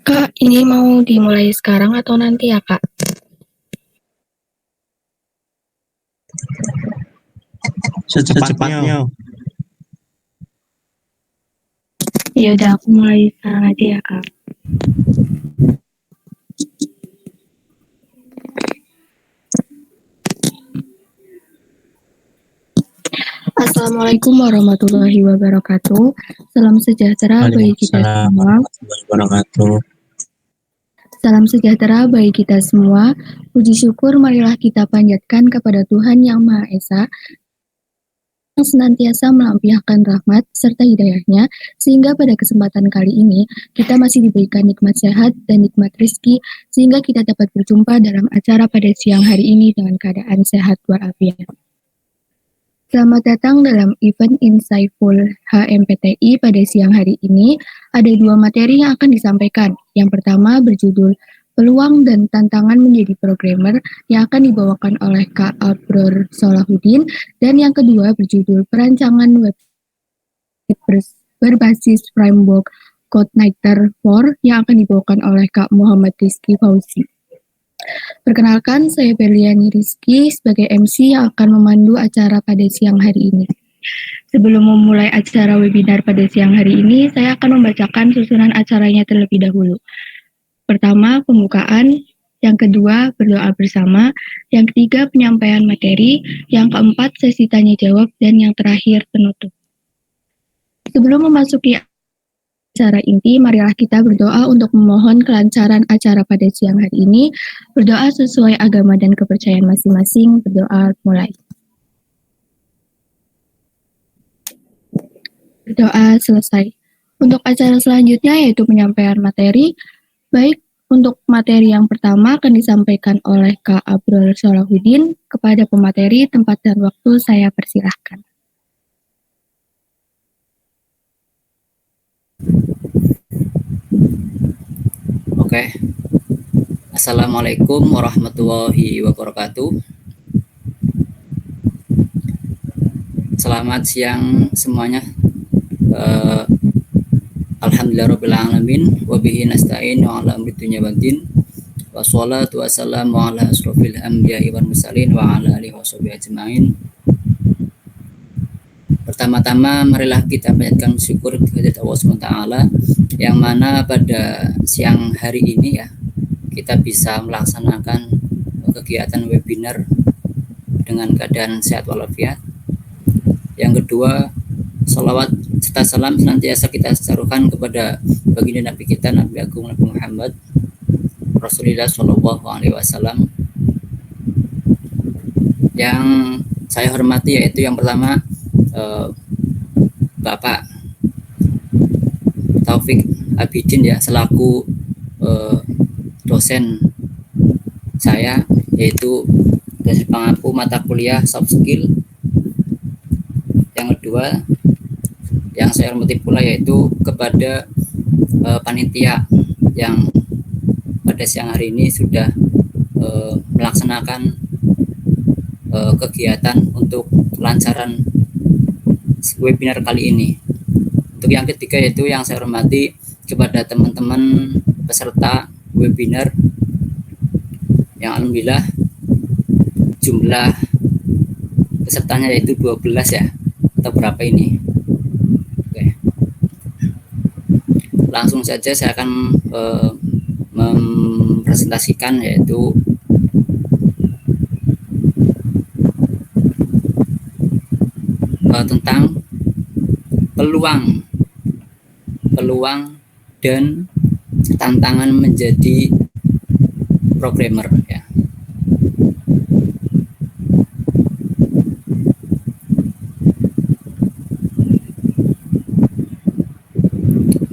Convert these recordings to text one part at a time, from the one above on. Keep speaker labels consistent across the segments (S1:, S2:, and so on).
S1: Kak, ini mau dimulai sekarang atau nanti ya, Kak?
S2: Secepatnya.
S1: Ya udah, aku mulai sekarang aja ya, Kak. Assalamualaikum warahmatullahi wabarakatuh. Salam sejahtera bagi kita semua. Salam sejahtera bagi kita semua. Puji syukur marilah kita panjatkan kepada Tuhan Yang Maha Esa yang senantiasa melampiaskan rahmat serta hidayahnya, sehingga pada kesempatan kali ini kita masih diberikan nikmat sehat dan nikmat rezeki, sehingga kita dapat berjumpa dalam acara pada siang hari ini dengan keadaan sehat walafiat. Selamat datang dalam event Insightful HMPTI pada siang hari ini. Ada dua materi yang akan disampaikan. Yang pertama berjudul Peluang dan Tantangan Menjadi Programmer yang akan dibawakan oleh Kak Abror Solahuddin, dan yang kedua berjudul Perancangan Website Berbasis Framework CodeNighter 4 yang akan dibawakan oleh Kak Muhammad Rizky Fauzi. Perkenalkan, saya Berliani Rizky sebagai MC yang akan memandu acara pada siang hari ini. Sebelum memulai acara webinar pada siang hari ini, saya akan membacakan susunan acaranya terlebih dahulu. Pertama, pembukaan. Yang kedua, berdoa bersama. Yang ketiga, penyampaian materi. Yang keempat, sesi tanya jawab. Dan yang terakhir, penutup. Sebelum memasuki acara inti, marilah kita berdoa untuk memohon kelancaran acara pada siang hari ini. Berdoa sesuai agama dan kepercayaan masing-masing. Berdoa mulai. Berdoa selesai. Untuk acara selanjutnya yaitu penyampaian materi. Baik, untuk materi yang pertama akan disampaikan oleh Kak Abror Solahuddin. Kepada pemateri, tempat dan waktu saya persilahkan.
S3: Oke. Assalamualaikum warahmatullahi wabarakatuh. Selamat siang semuanya. Alhamdulillahirabbil alamin wa bihi nasta'in wa ala amri dunya waddin. Wassalatu wassalamu ala asrofil anbiya'i wal mursalin wa ala alihi washabihi ajmain. Pertama-tama marilah kita panjatkan syukur kepada Allah SWT, yang mana pada siang hari ini ya kita bisa melaksanakan kegiatan webinar dengan keadaan sehat walafiat. Yang kedua, salawat serta salam senantiasa kita serukan kepada baginda Nabi kita, Nabi Agung Nabi Muhammad Rasulullah Shallallahu Alaihi Wasallam. Yang saya hormati yaitu yang pertama Bapak Taufik Abidin ya, selaku dosen saya, yaitu dosen pengampu mata kuliah soft skill. Yang kedua yang saya hormati pula yaitu kepada panitia yang pada siang hari ini sudah melaksanakan kegiatan untuk kelancaran webinar kali ini. Untuk yang ketiga yaitu yang saya hormati kepada teman-teman peserta webinar yang alhamdulillah jumlah pesertanya yaitu 12 ya, atau berapa ini. Oke. Langsung saja saya akan mempresentasikan yaitu tentang peluang dan tantangan menjadi programmer ya.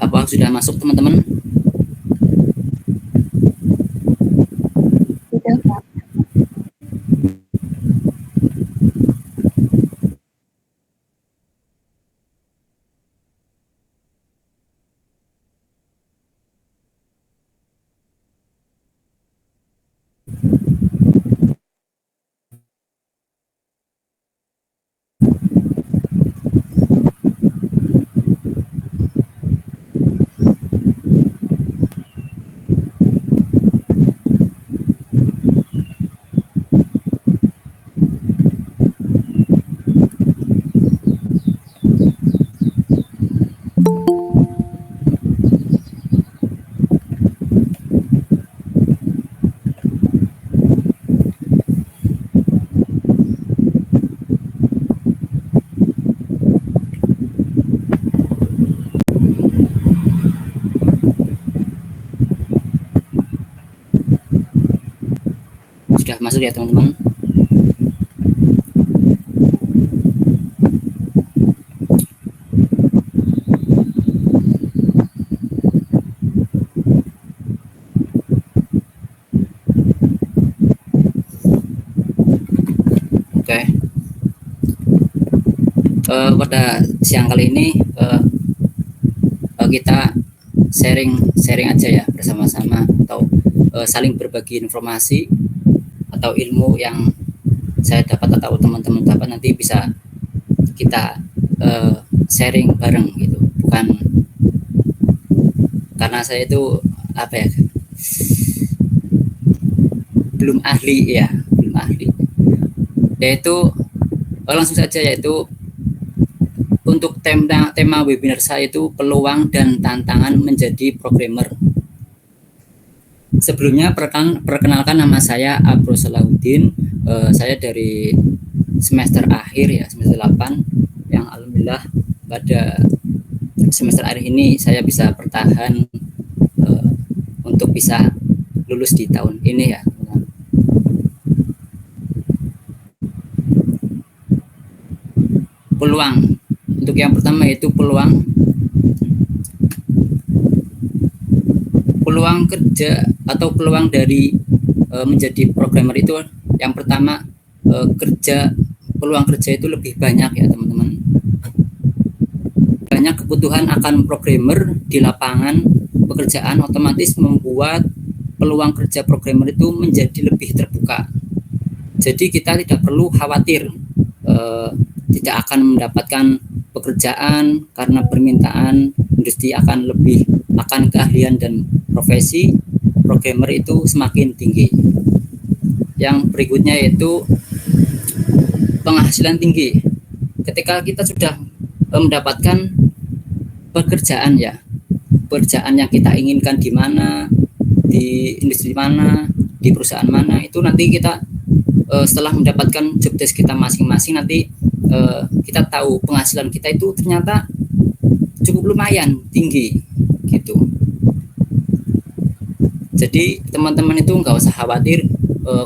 S3: Apa sudah masuk teman-teman?
S1: Sudah, Pak.
S3: Sudah masuk ya teman-teman? Oke. Pada siang kali ini kita sharing aja ya bersama-sama, atau saling berbagi informasi atau ilmu yang saya dapat atau teman-teman dapat, nanti bisa kita sharing bareng gitu. Bukan karena saya itu apa ya, belum ahli, yaitu langsung saja, yaitu untuk tema webinar saya itu peluang dan tantangan menjadi programmer. Sebelumnya perkenalkan, nama saya Abro Salahuddin. Saya dari semester akhir ya, semester 8, yang alhamdulillah pada semester akhir ini saya bisa bertahan untuk bisa lulus di tahun ini ya. Peluang, untuk yang pertama yaitu peluang kerja atau peluang dari menjadi programmer itu, yang pertama peluang kerja itu lebih banyak ya teman-teman. Banyak kebutuhan akan programmer di lapangan pekerjaan, otomatis membuat peluang kerja programmer itu menjadi lebih terbuka. Jadi kita tidak perlu khawatir tidak akan mendapatkan pekerjaan karena permintaan industri akan keahlian dan profesi programmer itu semakin tinggi. Yang berikutnya yaitu penghasilan tinggi. Ketika kita sudah mendapatkan pekerjaan yang kita inginkan, di mana, di industri mana, di perusahaan mana, itu nanti kita setelah mendapatkan job desk kita masing-masing, nanti kita tahu penghasilan kita itu ternyata cukup lumayan tinggi gitu. Jadi teman-teman itu nggak usah khawatir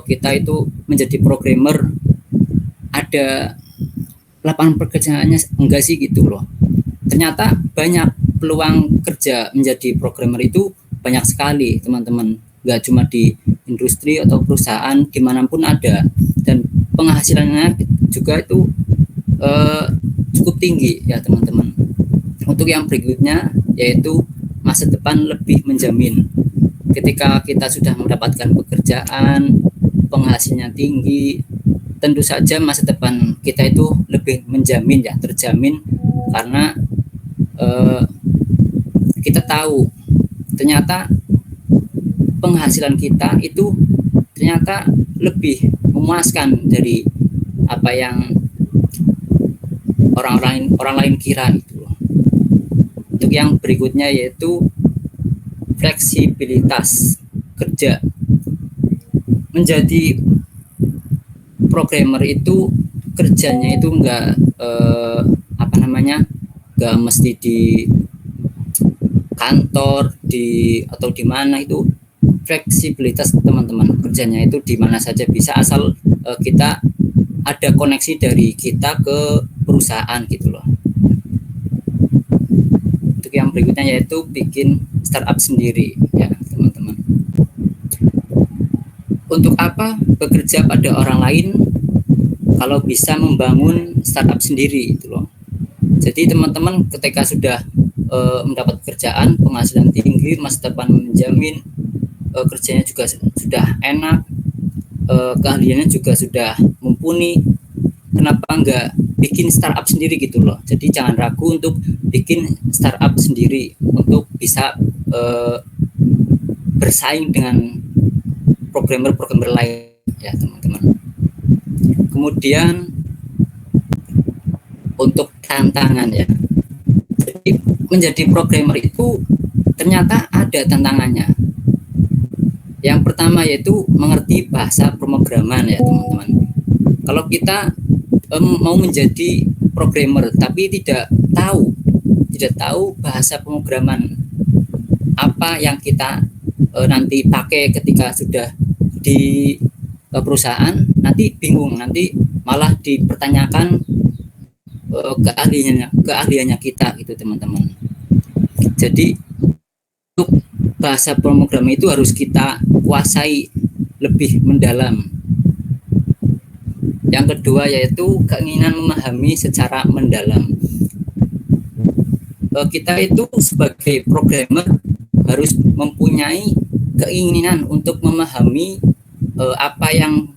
S3: kita itu menjadi programmer ada lapangan pekerjaannya, enggak sih gitu loh. Ternyata banyak peluang kerja menjadi programmer itu, banyak sekali teman-teman, nggak cuma di industri atau perusahaan, dimanapun ada, dan penghasilannya juga itu cukup tinggi ya teman-teman. Untuk yang berikutnya yaitu masa depan lebih menjamin. Ketika kita sudah mendapatkan pekerjaan, penghasilannya tinggi, tentu saja masa depan kita itu lebih menjamin ya, terjamin, karena kita tahu ternyata penghasilan kita itu ternyata lebih memuaskan dari apa yang orang lain kira gitu. Untuk yang berikutnya yaitu fleksibilitas kerja. Menjadi programmer itu kerjanya itu enggak enggak mesti di kantor atau di mana. Itu fleksibilitas teman-teman, kerjanya itu di mana saja bisa, asal kita ada koneksi dari kita ke perusahaan gitu loh. Untuk yang berikutnya yaitu bikin startup sendiri ya teman-teman. Untuk apa bekerja pada orang lain kalau bisa membangun startup sendiri gitu loh. Jadi teman-teman ketika sudah mendapat pekerjaan, penghasilan tinggi, masa depan menjamin, kerjanya juga sudah enak, keahliannya juga sudah mumpuni, kenapa enggak bikin startup sendiri gitu loh. Jadi jangan ragu untuk bikin startup sendiri untuk bisa bersaing dengan programmer lain ya teman-teman. Kemudian untuk tantangan ya, jadi menjadi programmer itu ternyata ada tantangannya. Yang pertama yaitu mengerti bahasa pemrograman ya teman-teman. Kalau kita mau menjadi programmer tapi tidak tahu bahasa pemrograman apa yang kita nanti pakai ketika sudah di perusahaan, nanti bingung, nanti malah dipertanyakan keahliannya kita gitu teman-teman. Jadi untuk bahasa pemrograman itu harus kita kuasai lebih mendalam. Yang kedua yaitu keinginan memahami secara mendalam. Kita itu sebagai programmer harus mempunyai keinginan untuk memahami apa yang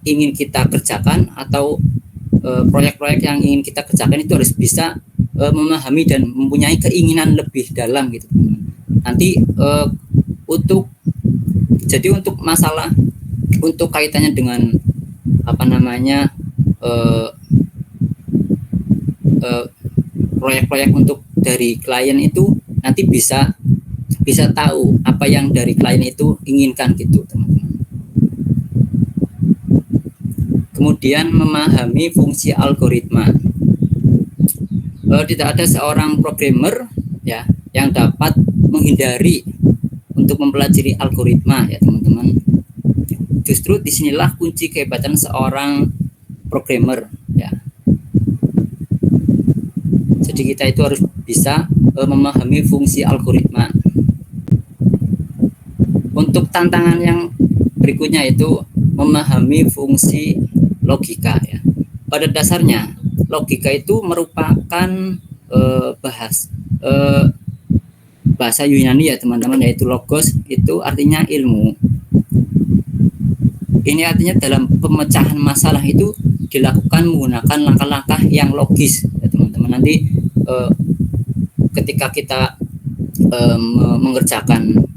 S3: ingin kita kerjakan, atau proyek-proyek yang ingin kita kerjakan itu harus bisa memahami dan mempunyai keinginan lebih dalam gitu. Nanti untuk masalah, untuk kaitannya dengan proyek-proyek untuk dari klien itu nanti bisa tahu apa yang dari klien itu inginkan gitu teman-teman. Kemudian memahami fungsi algoritma. Tidak ada seorang programmer ya yang dapat menghindari untuk mempelajari algoritma ya teman-teman. Justru disinilah kunci kehebatan seorang programmer ya. Jadi kita itu harus bisa memahami fungsi algoritma. Untuk tantangan yang berikutnya itu memahami fungsi logika ya. Pada dasarnya logika itu merupakan bahasa Yunani ya teman-teman, yaitu logos, itu artinya ilmu. Ini artinya dalam pemecahan masalah itu dilakukan menggunakan langkah-langkah yang logis ya teman-teman. Nanti ketika kita mengerjakan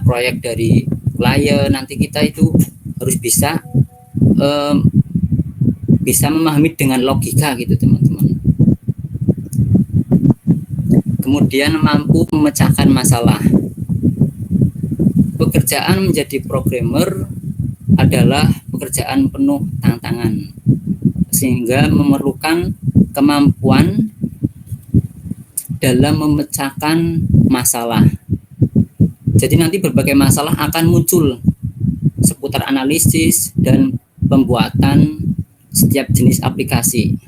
S3: proyek dari klien, nanti kita itu harus bisa memahami dengan logika gitu teman-teman. Kemudian mampu memecahkan masalah. Pekerjaan menjadi programmer adalah pekerjaan penuh tantangan, sehingga memerlukan kemampuan dalam memecahkan masalah. Jadi nanti berbagai masalah akan muncul seputar analisis dan pembuatan setiap jenis aplikasi.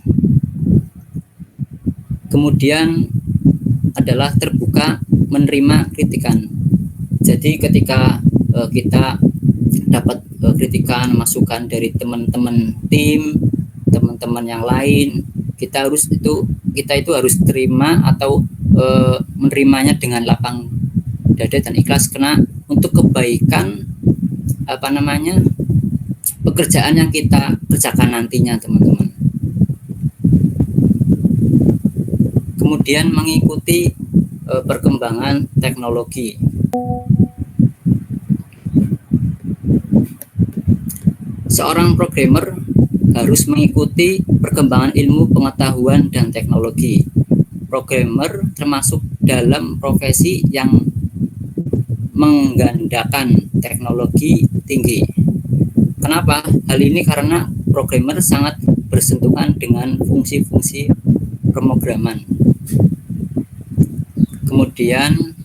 S3: Kemudian adalah terbuka menerima kritikan. Jadi ketika kita dapat kritikan, masukan dari teman-teman tim, teman-teman yang lain, kita itu harus terima atau menerimanya dengan lapang dada dan ikhlas, karena untuk kebaikan pekerjaan yang kita kerjakan nantinya teman-teman. Kemudian mengikuti perkembangan teknologi. seorang programmer harus mengikuti perkembangan ilmu pengetahuan dan teknologi. Programmer termasuk dalam profesi yang menggandakan teknologi tinggi. Kenapa? Hal ini karena programmer sangat bersentuhan dengan fungsi-fungsi pemrograman. Kemudian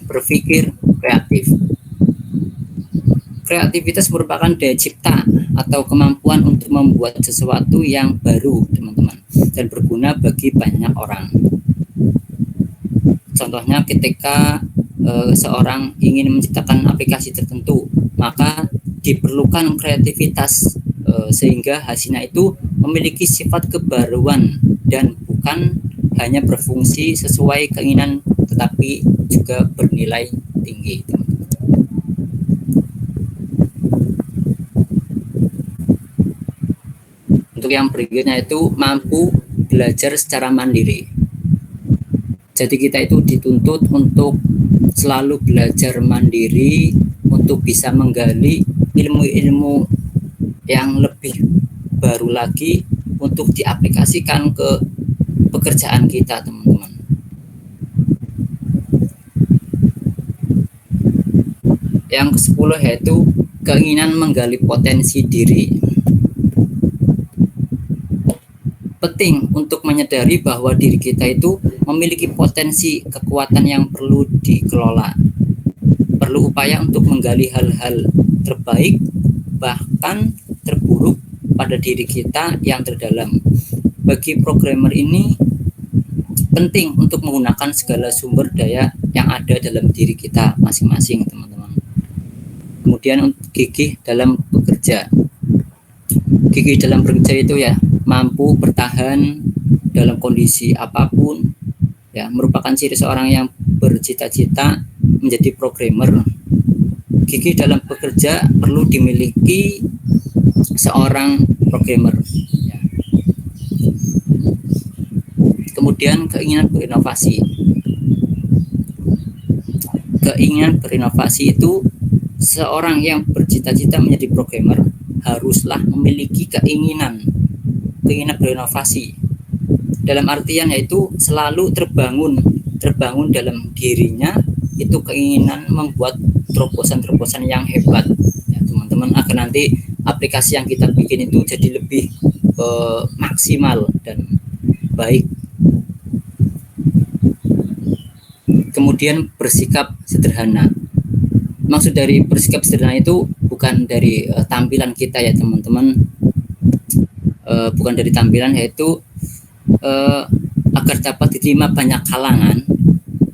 S3: berpikir kreatif. Kreativitas merupakan daya cipta atau kemampuan untuk membuat sesuatu yang baru, teman-teman, dan berguna bagi banyak orang. Contohnya ketika seorang ingin menciptakan aplikasi tertentu, maka diperlukan kreativitas sehingga hasilnya itu memiliki sifat kebaruan dan bukan hanya berfungsi sesuai keinginan, tetapi juga bernilai tinggi. Untuk yang berikutnya itu mampu belajar secara mandiri. Jadi kita itu dituntut untuk selalu belajar mandiri untuk bisa menggali ilmu-ilmu yang lebih baru lagi untuk diaplikasikan ke pekerjaan kita, teman-teman. Yang ke-10 yaitu keinginan menggali potensi diri. Penting untuk menyadari bahwa diri kita itu memiliki potensi kekuatan yang perlu dikelola. Perlu upaya untuk menggali hal-hal terbaik, bahkan terburuk pada diri kita yang terdalam. Bagi programmer ini penting untuk menggunakan segala sumber daya yang ada dalam diri kita masing-masing, teman-teman. Kemudian gigih dalam bekerja. Gigih dalam bekerja itu ya mampu bertahan dalam kondisi apapun, ya, merupakan ciri seorang yang bercita-cita menjadi programmer. Gigih dalam bekerja perlu dimiliki seorang programmer. Ya. Kemudian keinginan berinovasi. Keinginan berinovasi itu seorang yang bercita-cita menjadi programmer haruslah memiliki keinginan berinovasi, dalam artian yaitu selalu terbangun dalam dirinya itu keinginan membuat terobosan-terobosan yang hebat, ya, teman-teman, agar nanti aplikasi yang kita bikin itu jadi lebih maksimal dan baik. Kemudian bersikap sederhana. Maksud dari bersikap sederhana itu bukan dari tampilan kita, ya teman-teman, bukan dari tampilan, yaitu agar dapat diterima banyak kalangan,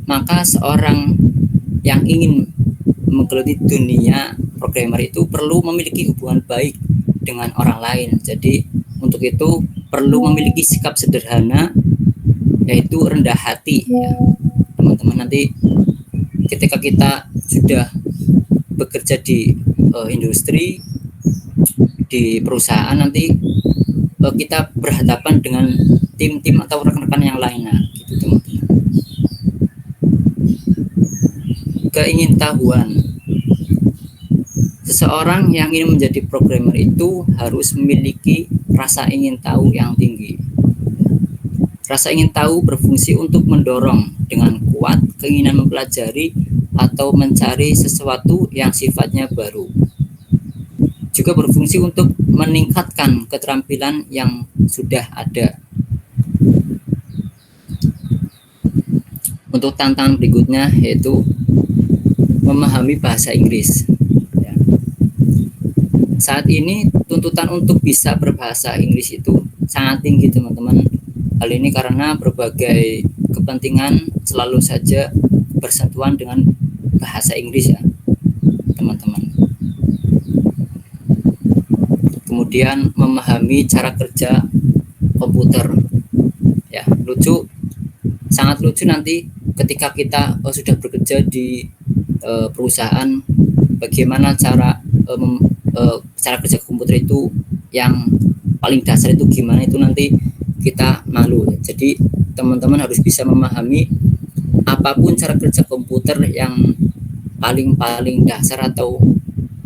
S3: maka seorang yang ingin menggeluti dunia programmer itu perlu memiliki hubungan baik dengan orang lain. Jadi untuk itu perlu memiliki sikap sederhana, yaitu rendah hati, ya teman-teman. Nanti ketika kita sudah bekerja di industri, di perusahaan, nanti kita berhadapan dengan tim-tim atau rekan-rekan yang lainnya, gitu teman-teman. Keingintahuan. Seseorang yang ingin menjadi programmer itu harus memiliki rasa ingin tahu yang tinggi. Rasa ingin tahu berfungsi untuk mendorong dengan kuat keinginan mempelajari atau mencari sesuatu yang sifatnya baru. Juga berfungsi untuk meningkatkan keterampilan yang sudah ada. Untuk tantangan berikutnya yaitu memahami bahasa Inggris. Ya. Saat ini tuntutan untuk bisa berbahasa Inggris itu sangat tinggi, teman-teman. Hal ini karena berbagai kepentingan selalu saja bersentuhan dengan bahasa Inggris, ya teman-teman. Kemudian memahami cara kerja komputer, ya sangat lucu nanti ketika kita sudah bekerja di perusahaan, bagaimana cara kerja komputer itu yang paling dasar itu gimana, itu nanti kita malu. Jadi teman-teman harus bisa memahami apapun cara kerja komputer yang paling dasar atau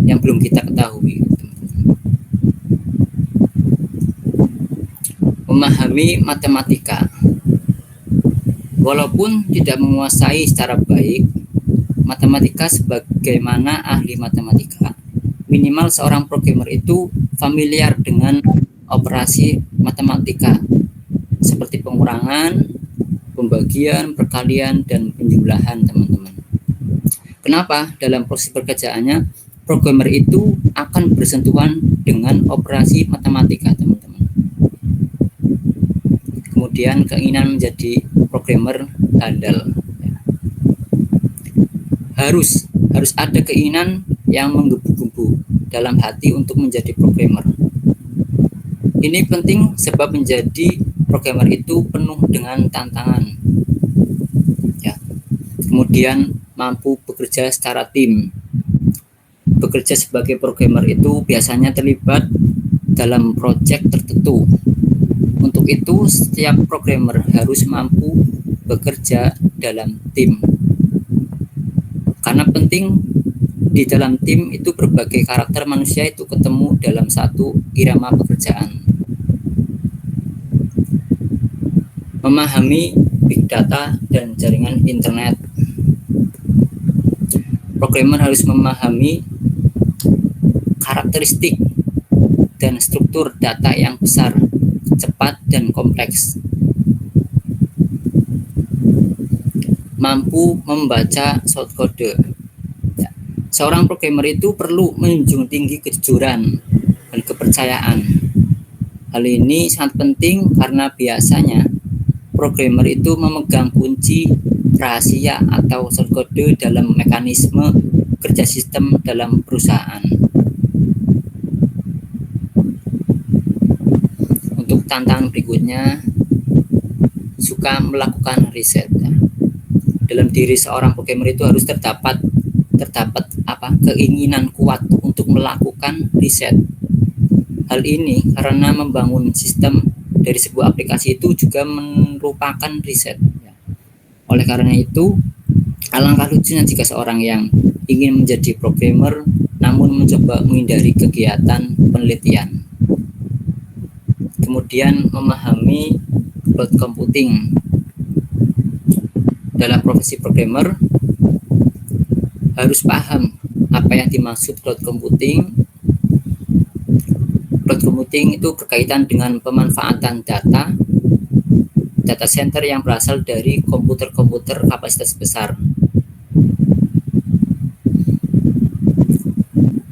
S3: yang belum kita ketahui. Memahami matematika, walaupun tidak menguasai secara baik matematika sebagaimana ahli matematika, minimal seorang programmer itu familiar dengan operasi matematika seperti pengurangan, pembagian, perkalian, dan penjumlahan, teman-teman. Kenapa? Dalam proses pekerjaannya, programmer itu akan bersentuhan dengan operasi matematika, teman-teman. Kemudian keinginan menjadi programmer handal. Harus ada keinginan yang menggebu-gebu dalam hati untuk menjadi programmer. Ini penting sebab menjadi programmer itu penuh dengan tantangan. Ya. Kemudian mampu bekerja secara tim. Bekerja sebagai programmer itu biasanya terlibat dalam proyek tertentu. Untuk itu, setiap programmer harus mampu bekerja dalam tim. Karena penting di dalam tim itu berbagai karakter manusia itu ketemu dalam satu irama pekerjaan. Memahami big data dan jaringan internet. Programmer harus memahami karakteristik dan struktur data yang besar, cepat, dan kompleks. Mampu membaca source code. Seorang programmer itu perlu menjunjung tinggi kejujuran dan kepercayaan. Hal ini sangat penting karena biasanya programmer itu memegang kunci rahasia atau source code dalam mekanisme kerja sistem dalam perusahaan. Untuk tantangan berikutnya, suka melakukan riset. Dalam diri seorang programmer itu harus terdapat keinginan kuat untuk melakukan riset. Hal ini karena membangun sistem dari sebuah aplikasi itu juga merupakan riset. Oleh karena itu, alangkah lucunya jika seorang yang ingin menjadi programmer namun mencoba menghindari kegiatan penelitian. Kemudian memahami cloud computing. Dalam profesi programmer harus paham apa yang dimaksud cloud computing. Cloud computing itu berkaitan dengan pemanfaatan data center yang berasal dari komputer-komputer kapasitas besar.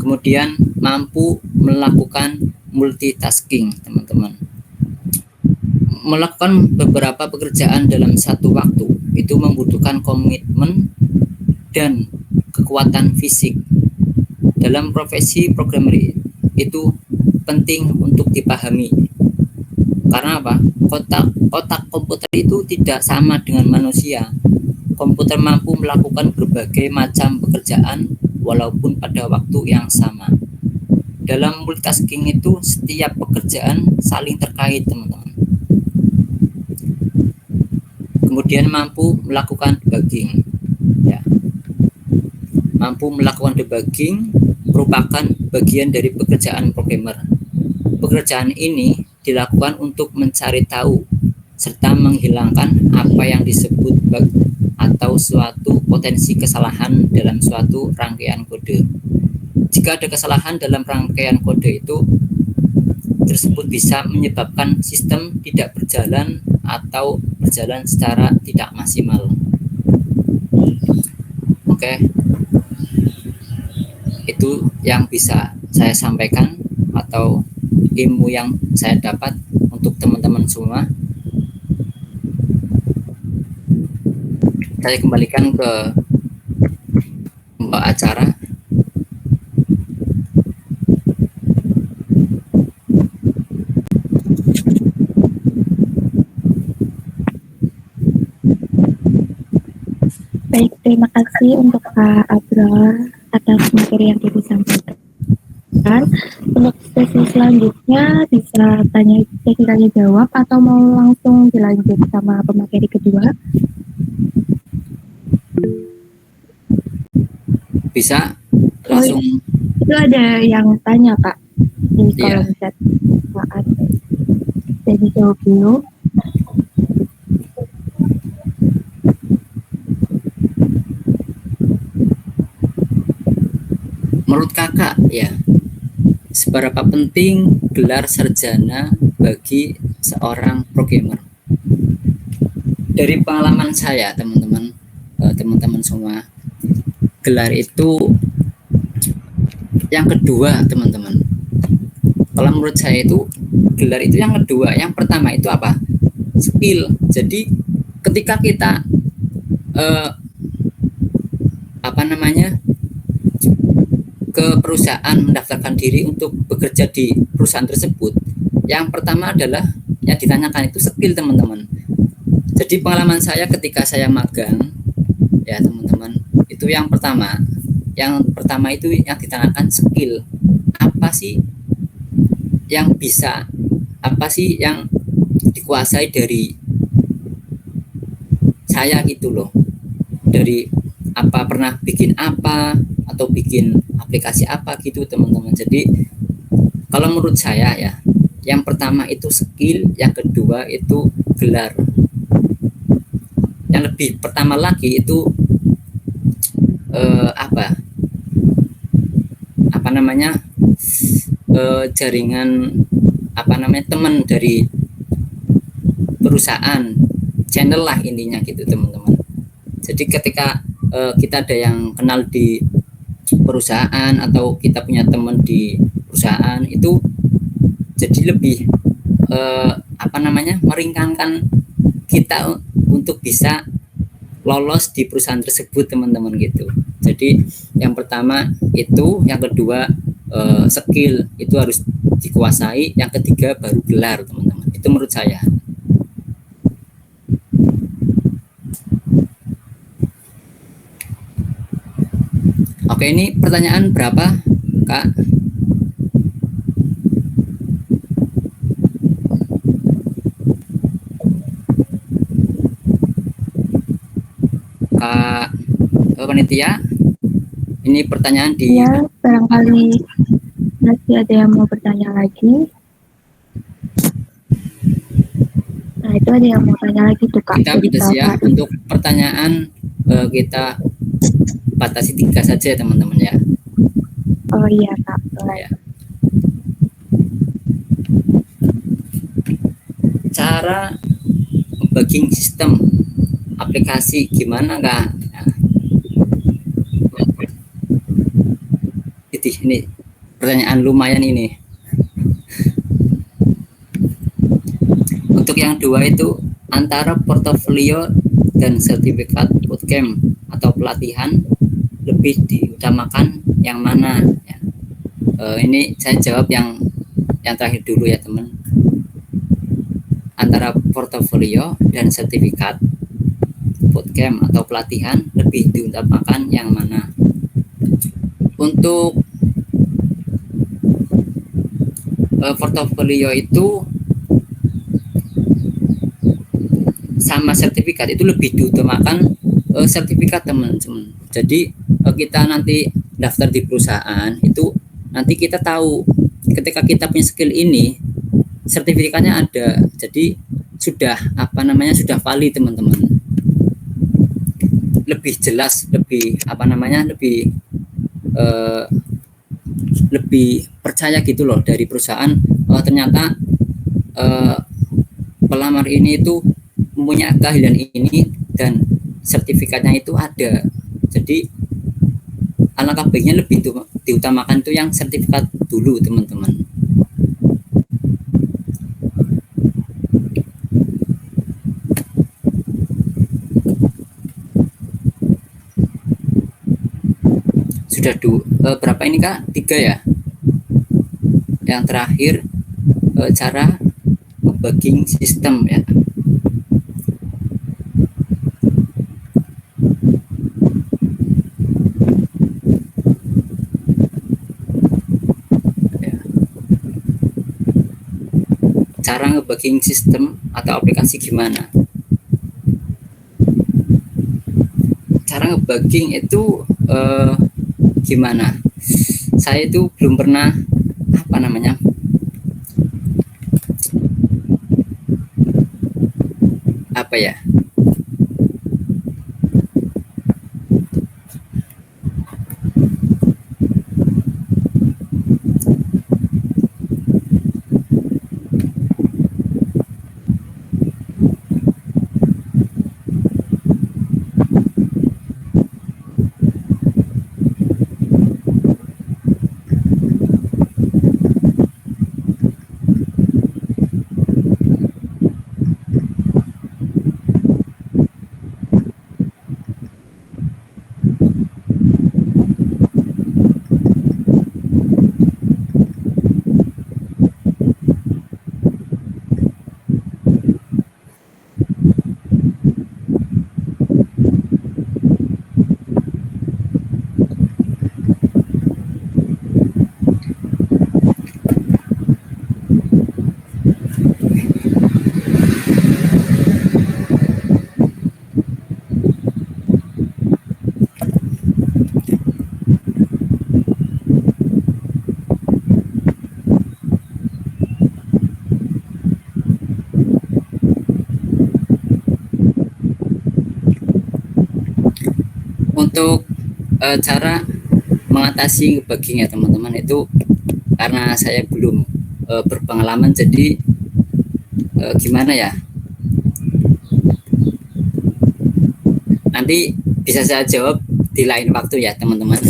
S3: Kemudian mampu melakukan multitasking, teman-teman. Melakukan beberapa pekerjaan dalam satu waktu itu membutuhkan komitmen dan kekuatan fisik. Dalam profesi programmer itu penting untuk dipahami. Karena apa? Otak komputer itu tidak sama dengan manusia. Komputer mampu melakukan berbagai macam pekerjaan walaupun pada waktu yang sama. Dalam multitasking itu setiap pekerjaan saling terkait, teman-teman. Kemudian mampu melakukan debugging. Ya. Mampu melakukan debugging merupakan bagian dari pekerjaan programmer. Pekerjaan ini dilakukan untuk mencari tahu serta menghilangkan apa yang disebut bug atau suatu potensi kesalahan dalam suatu rangkaian kode. Jika ada kesalahan dalam rangkaian kode itu tersebut bisa menyebabkan sistem tidak berjalan atau berjalan secara tidak maksimal. Oke. Itu yang bisa saya sampaikan atau ilmu yang saya dapat untuk teman-teman semua. Saya kembalikan ke pembawa acara.
S1: Baik, terima kasih untuk Kak Abrar atas materi yang disampaikan. Untuk sesi selanjutnya bisa sesi tanya jawab atau mau langsung dilanjut sama pemateri kedua?
S3: Bisa langsung
S1: Itu ada yang tanya Kak di
S3: Iya.
S1: kolom chat saat jadi jawab dulu.
S3: Menurut kakak ya, seberapa penting gelar sarjana bagi seorang programmer? Dari pengalaman saya, teman-teman semua, gelar itu yang kedua, teman-teman. Kalau menurut saya itu gelar itu yang kedua. Yang pertama itu apa? Skill. Jadi ketika kita eh, apa namanya ke perusahaan mendaftarkan diri untuk bekerja di perusahaan tersebut, yang pertama adalah yang ditanyakan itu skill, teman-teman. Jadi pengalaman saya ketika saya magang, ya teman-teman, itu yang pertama itu yang ditanyakan skill. Apa sih yang bisa, apa sih yang dikuasai dari saya gitu loh, dari apa, pernah bikin apa atau bikin aplikasi apa gitu, teman-teman. Jadi kalau menurut saya ya, yang pertama itu skill, yang kedua itu gelar. Yang lebih pertama lagi itu apa namanya jaringan, apa namanya, teman dari perusahaan, channel lah intinya gitu, teman-teman. Jadi ketika kita ada yang kenal di perusahaan atau kita punya teman di perusahaan, itu jadi lebih apa namanya, meringankan kita untuk bisa lolos di perusahaan tersebut, teman-teman gitu. Jadi yang pertama itu, yang kedua skill itu harus dikuasai, yang ketiga baru gelar, teman-teman. Itu menurut saya. Oke, ini pertanyaan berapa, Kak? Kak panitia, ini pertanyaan di...
S1: Ya, barangkali masih ada yang mau bertanya lagi. Nah, itu ada yang mau tanya lagi tuh Kak.
S3: Kita sudah siap untuk pertanyaan, kita batasi 3 saja, teman-teman ya.
S1: Oh iya Kak, boleh.
S3: Ya. Cara debugging sistem aplikasi gimana, Kak? Nah, ini pertanyaan lumayan ini. Untuk yang dua itu, antara portofolio dan sertifikat bootcamp atau pelatihan, lebih diutamakan yang mana? Ya. Ini saya jawab yang terakhir dulu ya, teman. Antara portofolio dan sertifikat bootcamp atau pelatihan, lebih diutamakan yang mana? Untuk portofolio itu sama sertifikat itu lebih diutamakan sertifikat, teman-teman. Jadi kita nanti daftar di perusahaan itu, nanti kita tahu ketika kita punya skill ini, sertifikatnya ada, jadi sudah apa namanya, sudah valid, teman-teman. Lebih jelas, lebih apa namanya, lebih percaya gitu loh dari perusahaan. Ternyata pelamar ini itu mempunyai keahlian ini dan sertifikatnya itu ada. Jadi alangkah baiknya lebih diutamakan itu yang sertifikat dulu, teman-teman. Sudah berapa ini, Kak? 3 ya. Yang terakhir cara debugging sistem ya. Cara ngebugging sistem atau aplikasi gimana? Cara ngebugging itu gimana? saya itu belum pernah apa namanya apa ya untuk cara mengatasi ngebugging ya teman-teman, itu karena saya belum berpengalaman, jadi gimana ya, nanti bisa saya jawab di lain waktu ya teman-teman.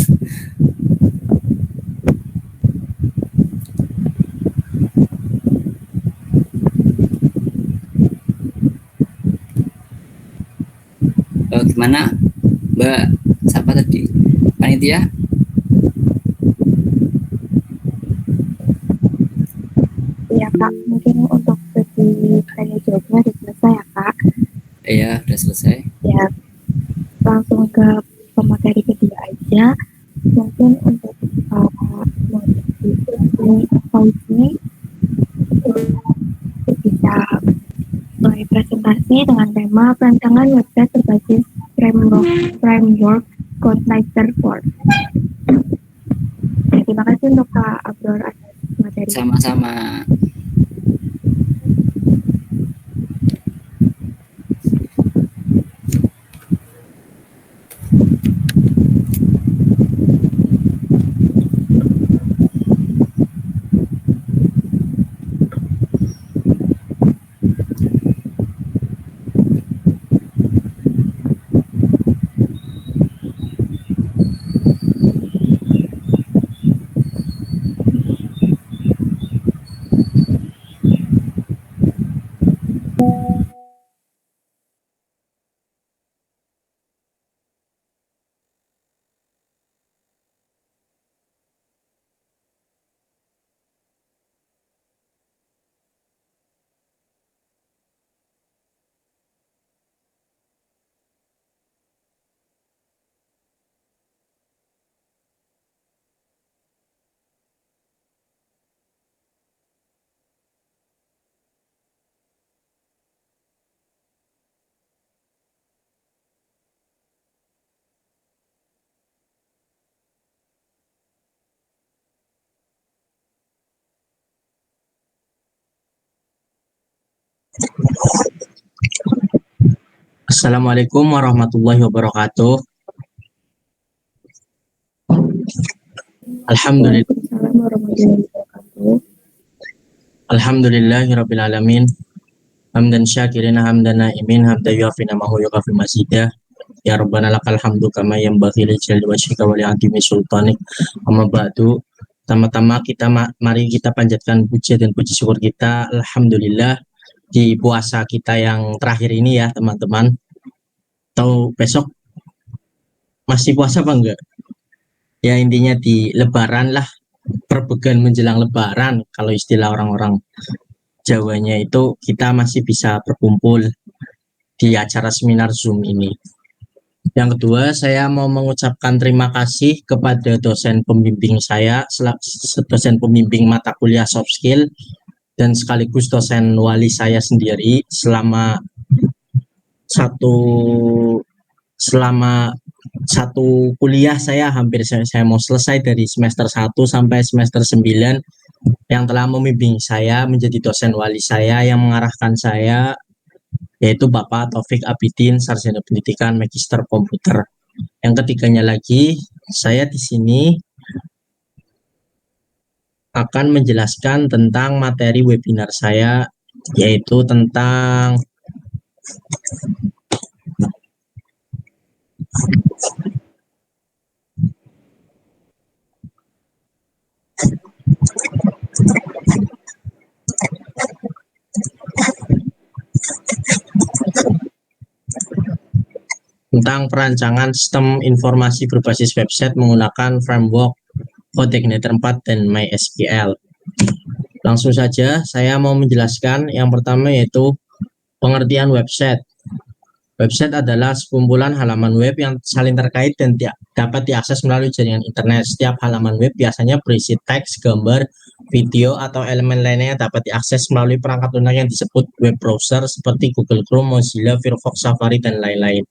S3: Gimana Mbak, siapa tadi, panitia?
S1: Iya Kak, mungkin untuk sesi tanya jawabnya sudah selesai ya Kak.
S3: Iya, udah selesai.
S1: Ya, langsung ke pemateri kedua aja. Mungkin untuk ini bisa mulai presentasi dengan tema perancangan website berbasis framework CodeWriter 4. Terima kasih untuk Kak Abror atas materi.
S3: Sama-sama.
S2: Assalamualaikum warahmatullahi wabarakatuh. Alhamdulillah.
S1: Waalaikumsalam warahmatullahi wabarakatuh.
S2: Alhamdulillahirabbil alamin. Hamdan syakirina hamdan naimin hamdan yuafi namahu yukafi masidah. Ya Rabbana lakal hamdu kama yanbaghi li jalali wajhika wa li 'azimi sultanik. Amma ba'du. Tama-tama mari kita panjatkan puji dan puji syukur kita, alhamdulillah, di puasa kita yang terakhir ini ya teman-teman. Atau besok masih puasa apa enggak? Ya intinya di lebaran lah, perpegan menjelang lebaran kalau istilah orang-orang Jawanya itu, kita masih bisa berkumpul di acara seminar Zoom ini. Yang kedua, saya mau mengucapkan terima kasih kepada dosen pembimbing saya, dosen pembimbing mata kuliah soft skill, dan sekaligus dosen wali saya sendiri selama satu kuliah saya mau selesai dari semester 1 sampai semester 9 yang telah membimbing saya menjadi dosen wali saya yang mengarahkan saya yaitu Bapak Taufik Abidin, Sarjana Pendidikan Magister Komputer. Yang ketiganya lagi, saya di sini akan menjelaskan tentang materi webinar saya yaitu tentang perancangan sistem informasi berbasis website menggunakan framework CodeIgniter 4 dan MySQL. Langsung saja saya mau menjelaskan yang pertama yaitu pengertian website. Website adalah sekumpulan halaman web yang saling terkait dan dapat diakses melalui jaringan internet. Setiap halaman web biasanya berisi teks, gambar, video, atau elemen lainnya yang dapat diakses melalui perangkat lunak yang disebut web browser seperti Google Chrome, Mozilla, Firefox, Safari, dan lain-lain.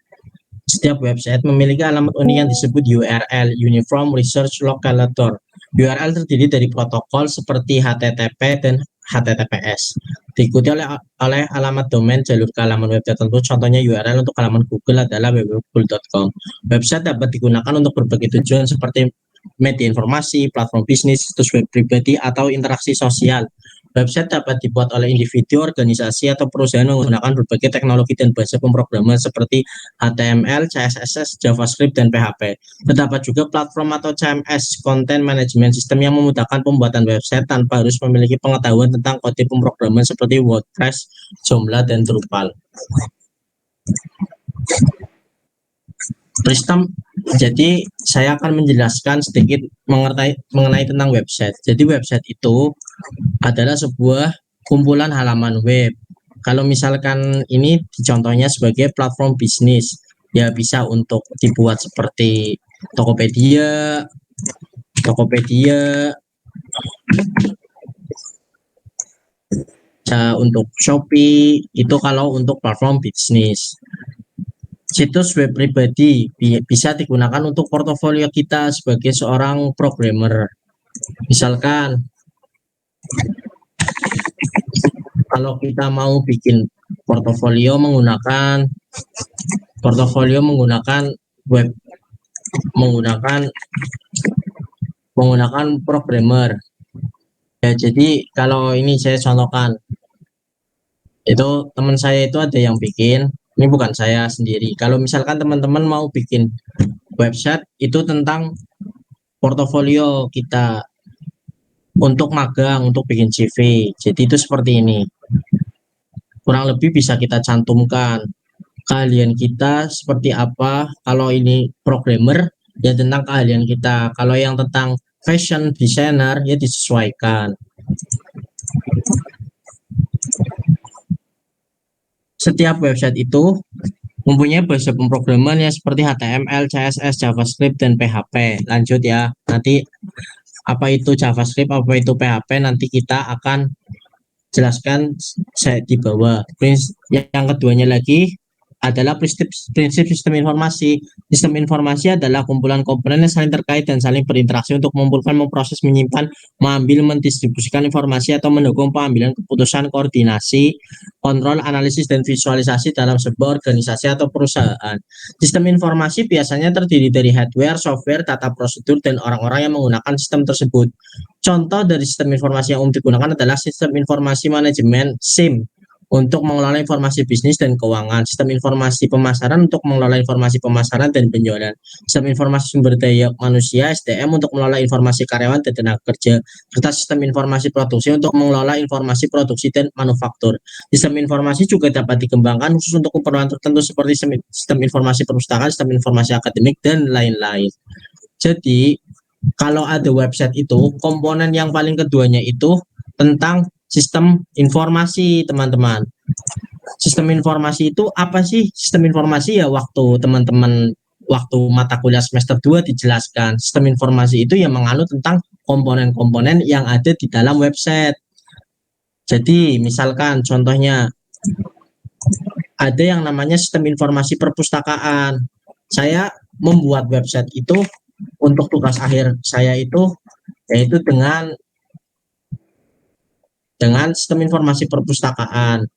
S2: Setiap website memiliki alamat unik yang disebut URL, Uniform Research Locator. URL terdiri dari protokol seperti HTTP dan HTTPS. Diikuti oleh alamat domain jalur ke halaman web tertentu. Contohnya URL untuk halaman Google adalah www.google.com. Website dapat digunakan untuk berbagai tujuan seperti media informasi, platform bisnis, situs web pribadi, atau interaksi sosial. Website dapat dibuat oleh individu, organisasi, atau perusahaan menggunakan berbagai teknologi dan bahasa pemrograman seperti HTML, CSS, JavaScript, dan PHP. Terdapat juga platform atau CMS, Content Management System, yang memudahkan pembuatan website tanpa harus memiliki pengetahuan tentang kode pemrograman seperti WordPress, Joomla, dan Drupal. Jadi saya akan menjelaskan sedikit mengenai tentang website. Jadi website itu adalah sebuah kumpulan halaman web. Kalau misalkan ini contohnya sebagai platform bisnis, ya bisa untuk dibuat seperti Tokopedia, bisa untuk Shopee, itu kalau untuk platform bisnis. Situs web pribadi bisa digunakan untuk portofolio kita sebagai seorang programmer. Misalkan kalau kita mau bikin portofolio menggunakan web menggunakan programmer. Ya, jadi kalau ini saya contohkan, itu teman saya itu ada yang bikin, ini bukan saya sendiri. Kalau misalkan teman-teman mau bikin website itu tentang portofolio kita untuk magang, untuk bikin CV. Jadi itu seperti ini. Kurang lebih bisa kita cantumkan keahlian kita seperti apa. Kalau ini programmer, ya tentang keahlian kita. Kalau yang tentang fashion designer, ya disesuaikan. Setiap website itu mempunyai bahasa pemrograman yang seperti HTML, CSS, JavaScript, dan PHP. Lanjut ya, nanti apa itu JavaScript, apa itu PHP, nanti kita akan jelaskan di bawah. Yang keduanya lagi adalah prinsip sistem informasi. Sistem informasi adalah kumpulan komponen yang saling terkait dan saling berinteraksi untuk mengumpulkan, memproses, menyimpan, mengambil, mendistribusikan informasi atau mendukung pengambilan keputusan, koordinasi, kontrol, analisis, dan visualisasi dalam sebuah organisasi atau perusahaan. Sistem informasi biasanya terdiri dari hardware, software, tata prosedur, dan orang-orang yang menggunakan sistem tersebut. Contoh dari sistem informasi yang umum digunakan adalah sistem informasi manajemen SIM untuk mengelola informasi bisnis dan keuangan, sistem informasi pemasaran untuk mengelola informasi pemasaran dan penjualan, sistem informasi sumber daya manusia SDM untuk mengelola informasi karyawan dan tenaga kerja, serta sistem informasi produksi untuk mengelola informasi produksi dan manufaktur. Sistem informasi juga dapat dikembangkan khusus untuk keperluan tertentu seperti sistem informasi perpustakaan, sistem informasi akademik, dan lain-lain. Jadi kalau ada website itu, komponen yang paling keduanya itu tentang sistem informasi, teman-teman. Sistem informasi itu apa sih? Sistem informasi ya waktu teman-teman waktu mata kuliah semester 2 dijelaskan. Sistem informasi itu yang menganut tentang komponen-komponen yang ada di dalam website. Jadi misalkan contohnya ada yang namanya sistem informasi perpustakaan. Saya membuat website itu untuk tugas akhir saya itu yaitu dengan sistem informasi perpustakaan.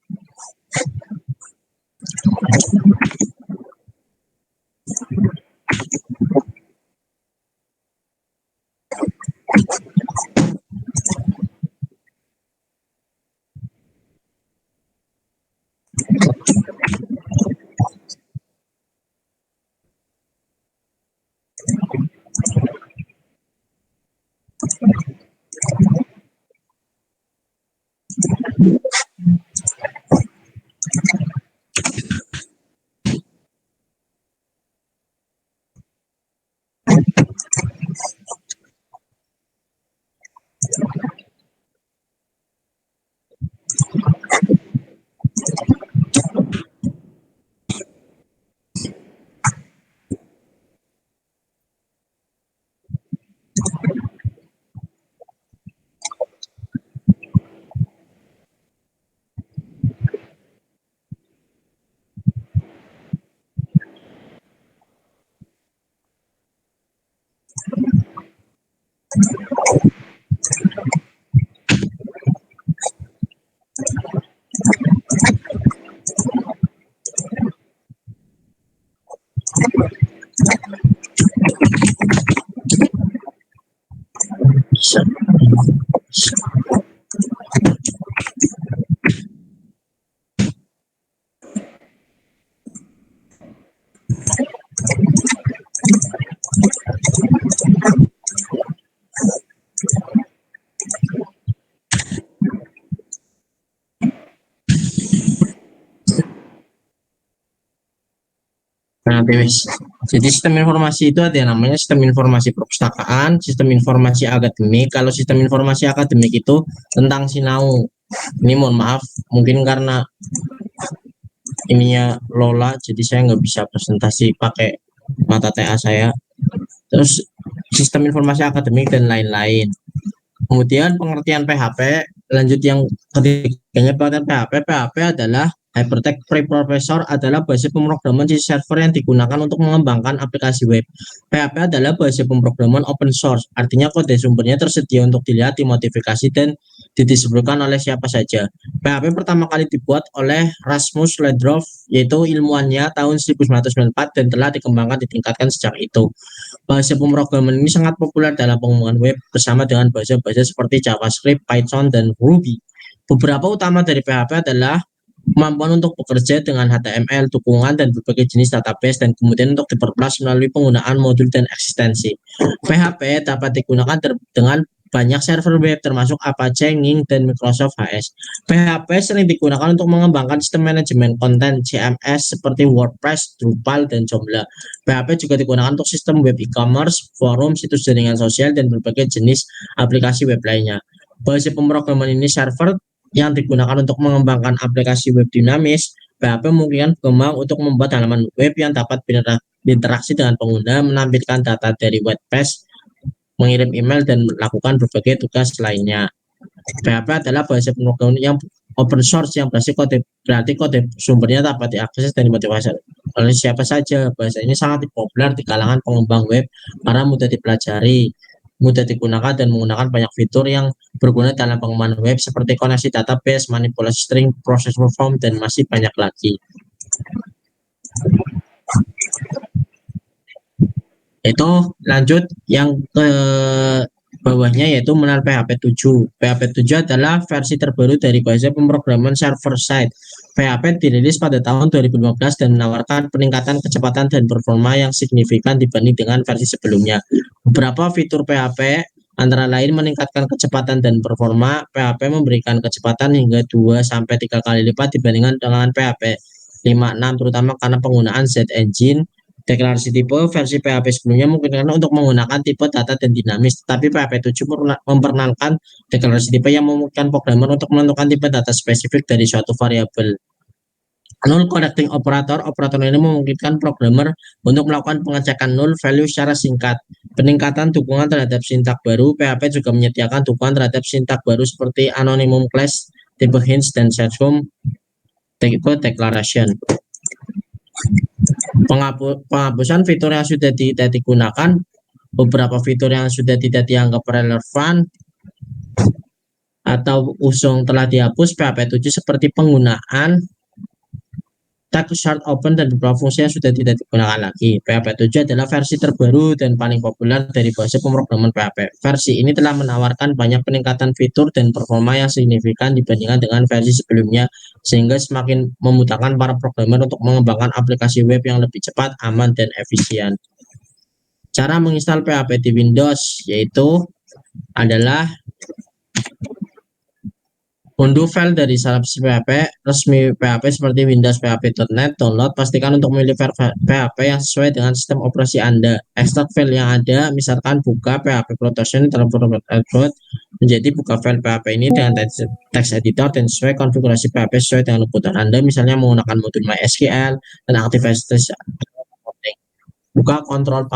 S2: Nah, jadi sistem informasi itu ada yang namanya sistem informasi perpustakaan, sistem informasi akademik. Kalau sistem informasi akademik itu tentang sinau. Ini mohon maaf, mungkin karena ininya Lola, jadi saya nggak bisa presentasi pakai mata TA saya. Terus sistem informasi akademik dan lain-lain. Kemudian pengertian PHP, lanjut yang ketiganya pengertian PHP. PHP adalah Hypertext Preprocessor adalah bahasa pemrograman di server yang digunakan untuk mengembangkan aplikasi web. PHP adalah bahasa pemrograman open source, artinya kode sumbernya tersedia untuk dilihat, dimodifikasi, dan didistribusikan oleh siapa saja. PHP pertama kali dibuat oleh Rasmus Ledroff, yaitu ilmuwannya tahun 1994 dan telah dikembangkan ditingkatkan sejak itu. Bahasa pemrograman ini sangat populer dalam pengembangan web bersama dengan bahasa-bahasa seperti JavaScript, Python, dan Ruby. Beberapa utama dari PHP adalah kemampuan untuk bekerja dengan HTML, dukungan, dan berbagai jenis database, dan kemudian untuk diperluas melalui penggunaan modul dan eksistensi. PHP dapat digunakan dengan banyak server web termasuk Apache, Ning, dan Microsoft HS. PHP sering digunakan untuk mengembangkan sistem manajemen konten CMS seperti WordPress, Drupal, dan Joomla. PHP juga digunakan untuk sistem web e-commerce, forum, situs jaringan sosial, dan berbagai jenis aplikasi web lainnya. Bahasa pemrograman ini server yang digunakan untuk mengembangkan aplikasi web dinamis. PHP memungkinkan berkembang untuk membuat halaman web yang dapat berinteraksi dengan pengguna, menampilkan data dari web page, mengirim email, dan melakukan berbagai tugas lainnya. PHP adalah bahasa pemrograman yang open source yang berarti kode sumbernya dapat diakses dan dimodifikasi oleh siapa saja. Bahasa ini sangat populer di kalangan pengembang web karena mudah dipelajari, mudah digunakan, dan menggunakan banyak fitur yang berguna dalam pengembangan web seperti koneksi database, manipulasi string, proses form, dan masih banyak lagi. Itu lanjut yang ke bawahnya yaitu mengenal PHP 7. PHP 7 adalah versi terbaru dari bahasa pemrograman server side. PHP dirilis pada tahun 2015 dan menawarkan peningkatan kecepatan dan performa yang signifikan dibanding dengan versi sebelumnya. Beberapa fitur PHP antara lain meningkatkan kecepatan dan performa. PHP memberikan kecepatan hingga 2-3 kali lipat dibandingkan dengan PHP 5.6, terutama karena penggunaan Z-Engine. Deklarasi tipe versi PHP sebelumnya memungkinkan untuk menggunakan tipe data dan dinamis, tetapi PHP 7 memperkenalkan deklarasi tipe yang memungkinkan programmer untuk menentukan tipe data spesifik dari suatu variabel. Null connecting operator. Operator ini memungkinkan programmer untuk melakukan pengecekan null value secara singkat. Peningkatan dukungan terhadap sintak baru. PHP juga menyediakan dukungan terhadap sintak baru seperti anonymous class, tipe hints, dan set home, tipe declaration. Penghapusan fitur yang sudah tidak digunakan, beberapa fitur yang sudah tidak dianggap relevan atau usung telah dihapus PHP 7 seperti penggunaan tag short open dan beberapa fungsi yang sudah tidak digunakan lagi. PHP 7 adalah versi terbaru dan paling populer dari bahasa pemrograman PHP. Versi ini telah menawarkan banyak peningkatan fitur dan performa yang signifikan dibandingkan dengan versi sebelumnya, sehingga semakin memudahkan para programmer untuk mengembangkan aplikasi web yang lebih cepat, aman, dan efisien. Cara menginstal PHP di Windows yaitu adalah unduh file dari aplikasi PHP resmi PHP seperti Windows PHP.net, download, pastikan untuk memilih PHP yang sesuai dengan sistem operasi Anda. Ekstrak file yang ada, misalkan buka PHP Protection dalam format Android, menjadi buka file PHP ini dengan text editor dan sesuai konfigurasi PHP sesuai dengan kebutuhan Anda, misalnya menggunakan modul MySQL dan aktivitas. Buka kontrol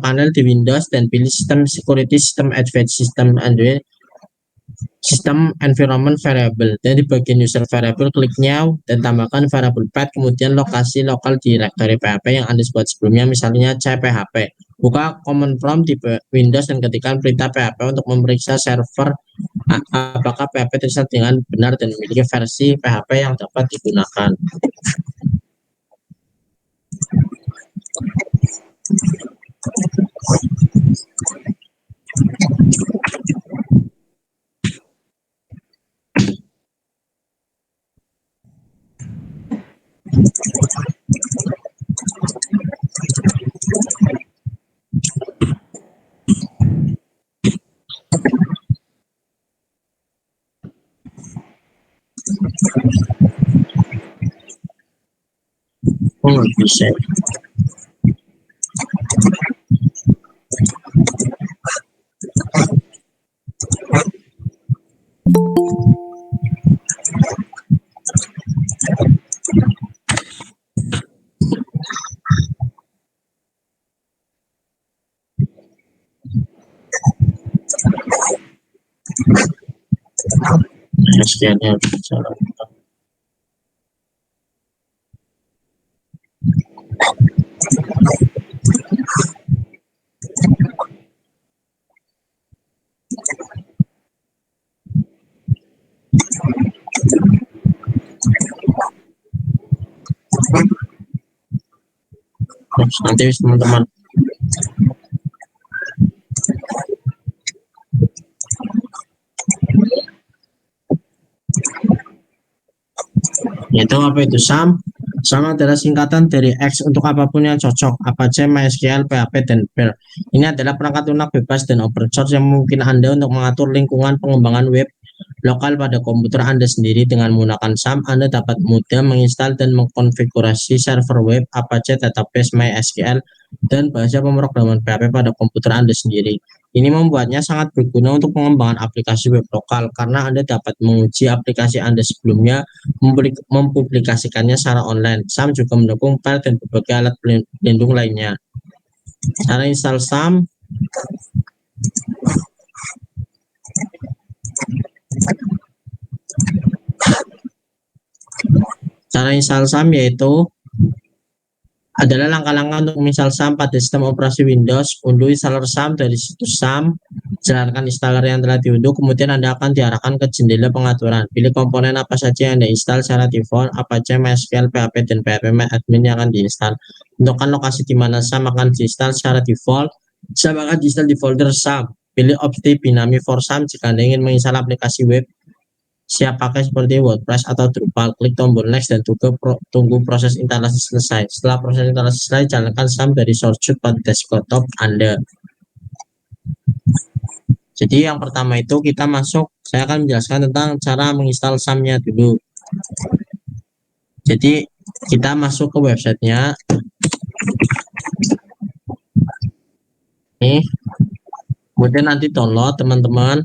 S2: panel di Windows dan pilih sistem security, sistem advanced, sistem Android, sistem environment variable. Dan di bagian user variable, klik new dan tambahkan variable path, kemudian lokasi lokal directory PHP yang Anda buat sebelumnya, misalnya cphp. Buka command prompt di Windows dan ketikkan perintah PHP untuk memeriksa server apakah PHP terinstall dengan benar dan memiliki versi PHP yang dapat digunakan. Oh, bisa. Sekiannya bicara. Nanti teman-teman. Itu apa itu SAM? SAM adalah singkatan dari X untuk apapun yang cocok, Apache, MySQL, PHP, dan Perl. Ini adalah perangkat lunak bebas dan open source yang memungkinkan Anda untuk mengatur lingkungan pengembangan web lokal pada komputer Anda sendiri. Dengan menggunakan SAM, Anda dapat mudah menginstal dan mengkonfigurasi server web, Apache, database, MySQL, dan bahasa pemrograman PHP pada komputer Anda sendiri. Ini membuatnya sangat berguna untuk pengembangan aplikasi web lokal karena Anda dapat menguji aplikasi Anda sebelumnya, mempublikasikannya secara online. SAM juga mendukung file dan berbagai alat pelindung lainnya. Cara install SAM. Cara install SAM yaitu adalah langkah-langkah untuk menginstal SAM pada sistem operasi Windows. Unduh installer SAM dari situs SAM, jalankan installer yang telah diunduh, kemudian Anda akan diarahkan ke jendela pengaturan. Pilih komponen apa saja yang Anda install secara default, Apache, MySQL, PHP, dan PHP-admin yang akan diinstal. Tentukan lokasi di mana SAM akan diinstal secara default. SAM akan diinstal di folder SAM. Pilih opsi Binami for SAM jika Anda ingin menginstal aplikasi web siap pakai seperti WordPress atau Drupal. Klik tombol next dan tunggu proses instalasi selesai. Setelah proses instalasi selesai, jalankan SAM dari source pada desktop Anda. Jadi yang pertama itu kita masuk, saya akan menjelaskan tentang cara menginstal SAM-nya dulu. Jadi kita masuk ke websitenya. Nih, kemudian nanti download teman-teman.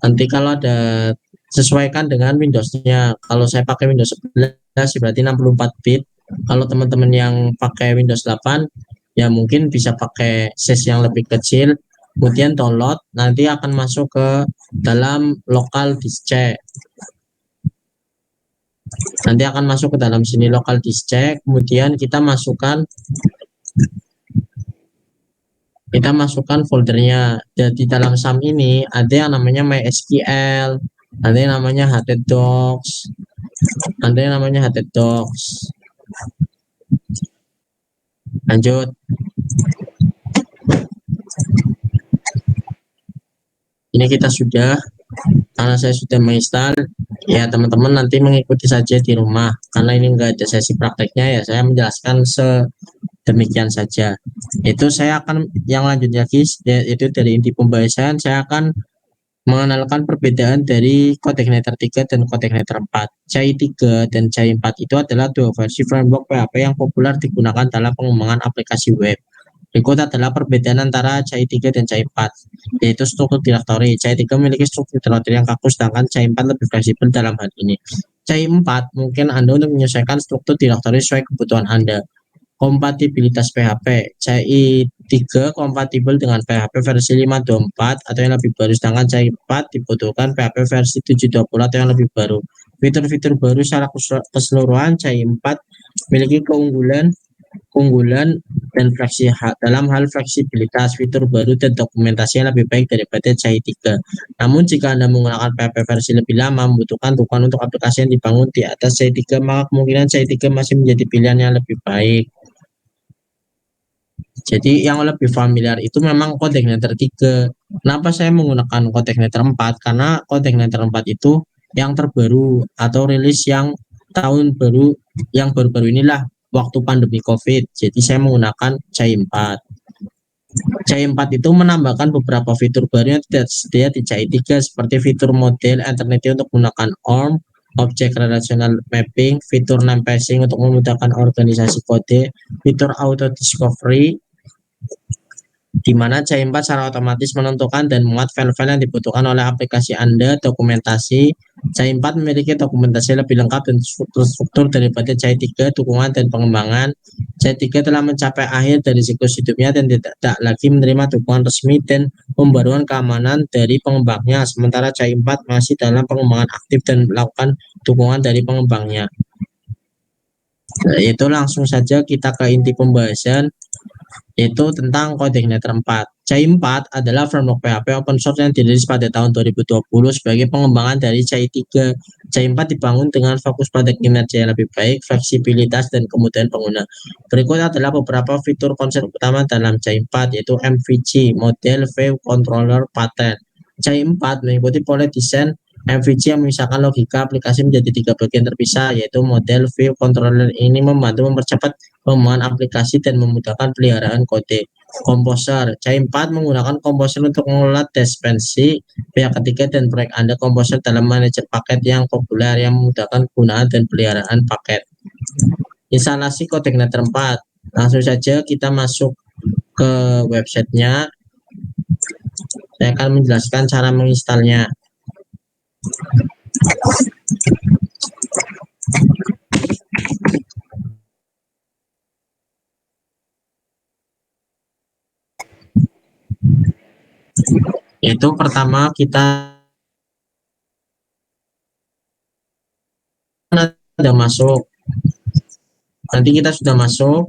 S2: Nanti kalau ada, sesuaikan dengan Windows-nya. Kalau saya pakai Windows 11 berarti 64 bit. Kalau teman-teman yang pakai Windows 8 ya mungkin bisa pakai size yang lebih kecil. Kemudian download, nanti akan masuk ke dalam local disk C. Nanti akan masuk ke dalam sini local disk check, kemudian kita masukkan foldernya. Jadi dalam SAM ini ada yang namanya MySQL, ada yang namanya htdocs, ada yang namanya htdocs. Lanjut. Ini kita sudah, karena saya sudah menginstal, ya teman-teman nanti mengikuti saja di rumah. Karena ini enggak ada sesi prakteknya, ya saya menjelaskan sedemikian saja. Itu saya akan yang lanjut lagi, yaitu dari inti pembahasan, saya akan mengenalkan perbedaan dari CodeIgniter 3 dan CodeIgniter 4. CI 3 dan CI 4 itu adalah dua versi framework PHP yang populer digunakan dalam pengembangan aplikasi web. Berikut adalah perbedaan antara CI 3 dan CI 4, yaitu struktur directory. CI 3 memiliki struktur directory yang kaku, sedangkan CI 4 lebih fleksibel dalam hal ini. CI 4 mungkin Anda untuk menyesuaikan struktur directory sesuai kebutuhan Anda. Kompatibilitas PHP, CI 3 kompatibel dengan PHP versi 5.24 atau yang lebih baru, sedangkan CI 4 dibutuhkan PHP versi 7.20 atau yang lebih baru. Fitur-fitur baru secara keseluruhan, CI 4 memiliki keunggulan dan dalam hal fleksibilitas, fitur baru dan dokumentasi yang lebih baik daripada CI 3. Namun jika Anda menggunakan PHP versi lebih lama, membutuhkan dukungan untuk aplikasi yang dibangun di atas CI 3, maka kemungkinan CI 3 masih menjadi pilihan yang lebih baik. Jadi yang lebih familiar itu memang CodeIgniter 3. Kenapa saya menggunakan CodeIgniter 4? Karena CodeIgniter 4 itu yang terbaru atau rilis yang tahun baru, yang baru-baru inilah waktu pandemi COVID. Jadi saya menggunakan CI 4. CI 4 itu menambahkan beberapa fitur baru yang tidak tersedia di CI 3 seperti fitur model alternatif untuk menggunakan ORM, Object Relational Mapping, fitur name passing untuk memudahkan organisasi kode, fitur auto discovery, di mana CI 4 secara otomatis menentukan dan memuat file-file yang dibutuhkan oleh aplikasi Anda. Dokumentasi, CI 4 memiliki dokumentasi lebih lengkap dan struktur daripada CI 3, dukungan dan pengembangan. CI 3 telah mencapai akhir dari siklus hidupnya dan tidak lagi menerima dukungan resmi dan pembaruan keamanan dari pengembangnya, sementara CI 4 masih dalam pengembangan aktif dan melakukan dukungan dari pengembangnya. Itu langsung saja kita ke inti pembahasan, yaitu tentang CodeIgniter 4. CI 4 adalah framework PHP open source yang dirilis pada tahun 2020 sebagai pengembangan dari CI 3. CI 4 dibangun dengan fokus pada kinerja yang lebih baik, fleksibilitas, dan kemudahan pengguna. Berikut adalah beberapa fitur konsep utama dalam CI 4, yaitu MVC, Model View Controller Pattern. CI 4 mengikuti pola desain MVC yang memisahkan logika aplikasi menjadi 3 bagian terpisah, yaitu model, view, controller. Ini membantu mempercepat pengembangan aplikasi dan memudahkan peliharaan kode. Composer, CI 4 menggunakan Composer untuk mengelola dependensi pihak ketiga dan proyek Anda. Composer dalam manajer paket yang populer yang memudahkan penggunaan dan peliharaan paket. Instalasi CodeIgniter 4, langsung saja kita masuk ke websitenya. Saya akan menjelaskan cara menginstalnya. Itu pertama kita sudah masuk. Nanti kita sudah masuk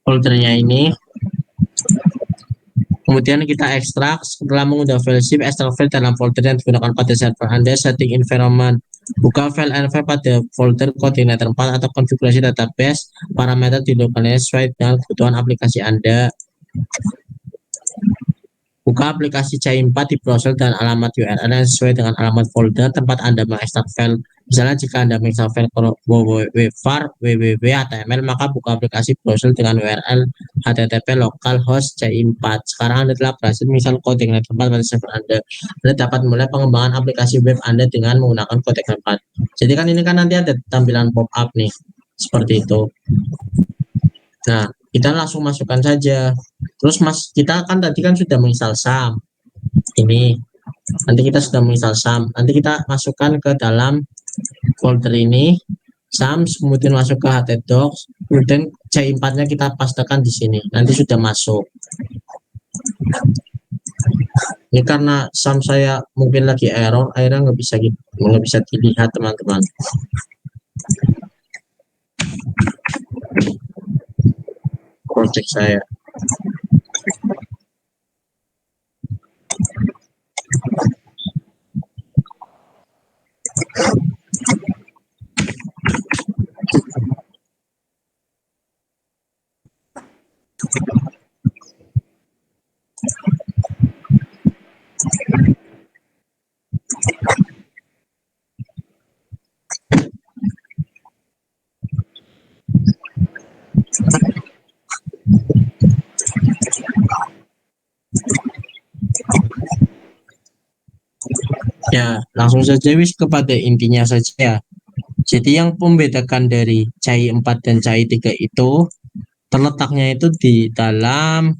S2: foldernya ini. Kemudian kita ekstrak. Setelah mengunduh file zip, ekstrak file dalam folder yang digunakan pada server Anda. Setting environment, buka file env pada folder CodeIgniter 4 atau konfigurasi database. Parameter di lokalnya sesuai dengan kebutuhan aplikasi Anda. Buka aplikasi CI 4 di browser dan alamat URL yang sesuai dengan alamat folder tempat Anda mengekstrak file. Misalnya jika Anda mengekstrak file www.var, www.html, maka buka aplikasi browser dengan URL http localhost CI 4. Sekarang Anda telah berhasil menginstal CodeIgniter 4 pada server Anda. Anda dapat mulai pengembangan aplikasi web Anda dengan menggunakan CodeIgniter 4. Jadi kan ini kan nanti ada tampilan pop-up nih, seperti itu. Nah, kita langsung masukkan saja. Terus kita kan tadi kan sudah menginstal SAM. Ini nanti kita sudah menginstal SAM. Nanti kita masukkan ke dalam folder ini SAM, kemudian masuk ke htdocs, kemudian CI 4-nya kita pastekan di sini. Nanti sudah masuk. Ini karena SAM saya mungkin lagi error, akhirnya nggak bisa dilihat teman-teman. Project saya. Ya, langsung saja wis kepada intinya saja ya. Jadi yang membedakan dari CHAI 4 dan CHAI 3 itu terletaknya itu di dalam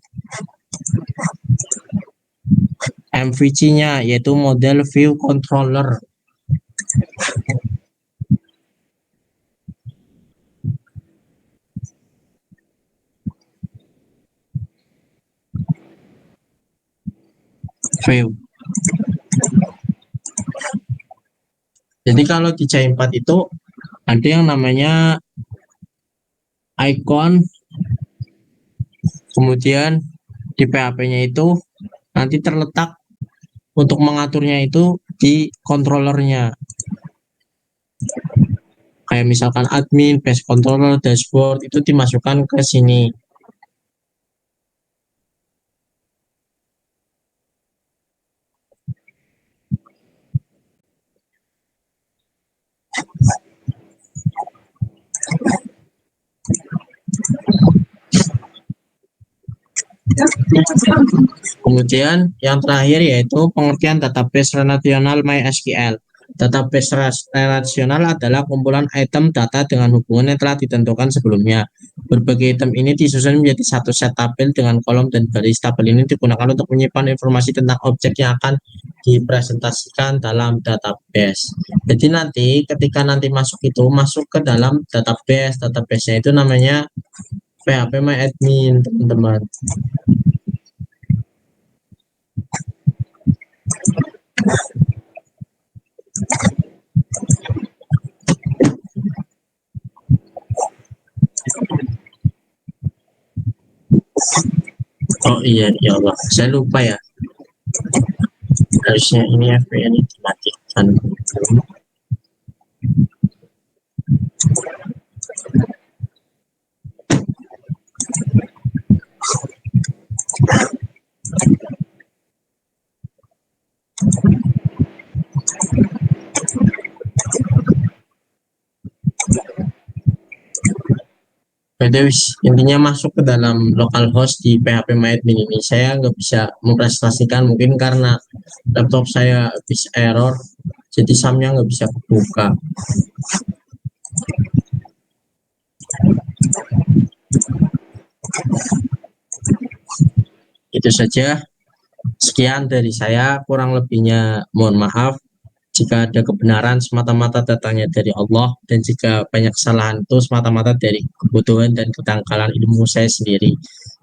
S2: MVC-nya, yaitu model view controller. View. Jadi kalau di CHAI 4 itu ada yang namanya icon, kemudian di PHP-nya itu nanti terletak untuk mengaturnya itu di controllernya. Kayak misalkan admin, page controller, dashboard itu dimasukkan ke sini. Kemudian yang terakhir yaitu pengertian database relasional MySQL. Database relasional adalah kumpulan item data dengan hubungan yang telah ditentukan sebelumnya. Berbagai item ini disusun menjadi satu set tabel dengan kolom dan baris. Tabel ini digunakan untuk menyimpan informasi tentang objek yang akan dipresentasikan dalam database. Jadi nanti ketika nanti masuk ke dalam database. Database-nya itu namanya PHPMyAdmin, teman-teman. Oh iya, ya Allah, saya lupa ya. Harusnya ini FPN dimatikan. Intinya masuk ke dalam localhost di PHPMyAdmin ini saya nggak bisa mempresentasikan, mungkin karena laptop saya habis error, jadi SAM-nya nggak bisa kebuka. Itu saja. Sekian dari saya, kurang lebihnya mohon maaf. Jika ada kebenaran semata-mata datangnya dari Allah, dan jika banyak kesalahan itu semata-mata dari kebutuhan dan ketangkalan ilmu saya sendiri.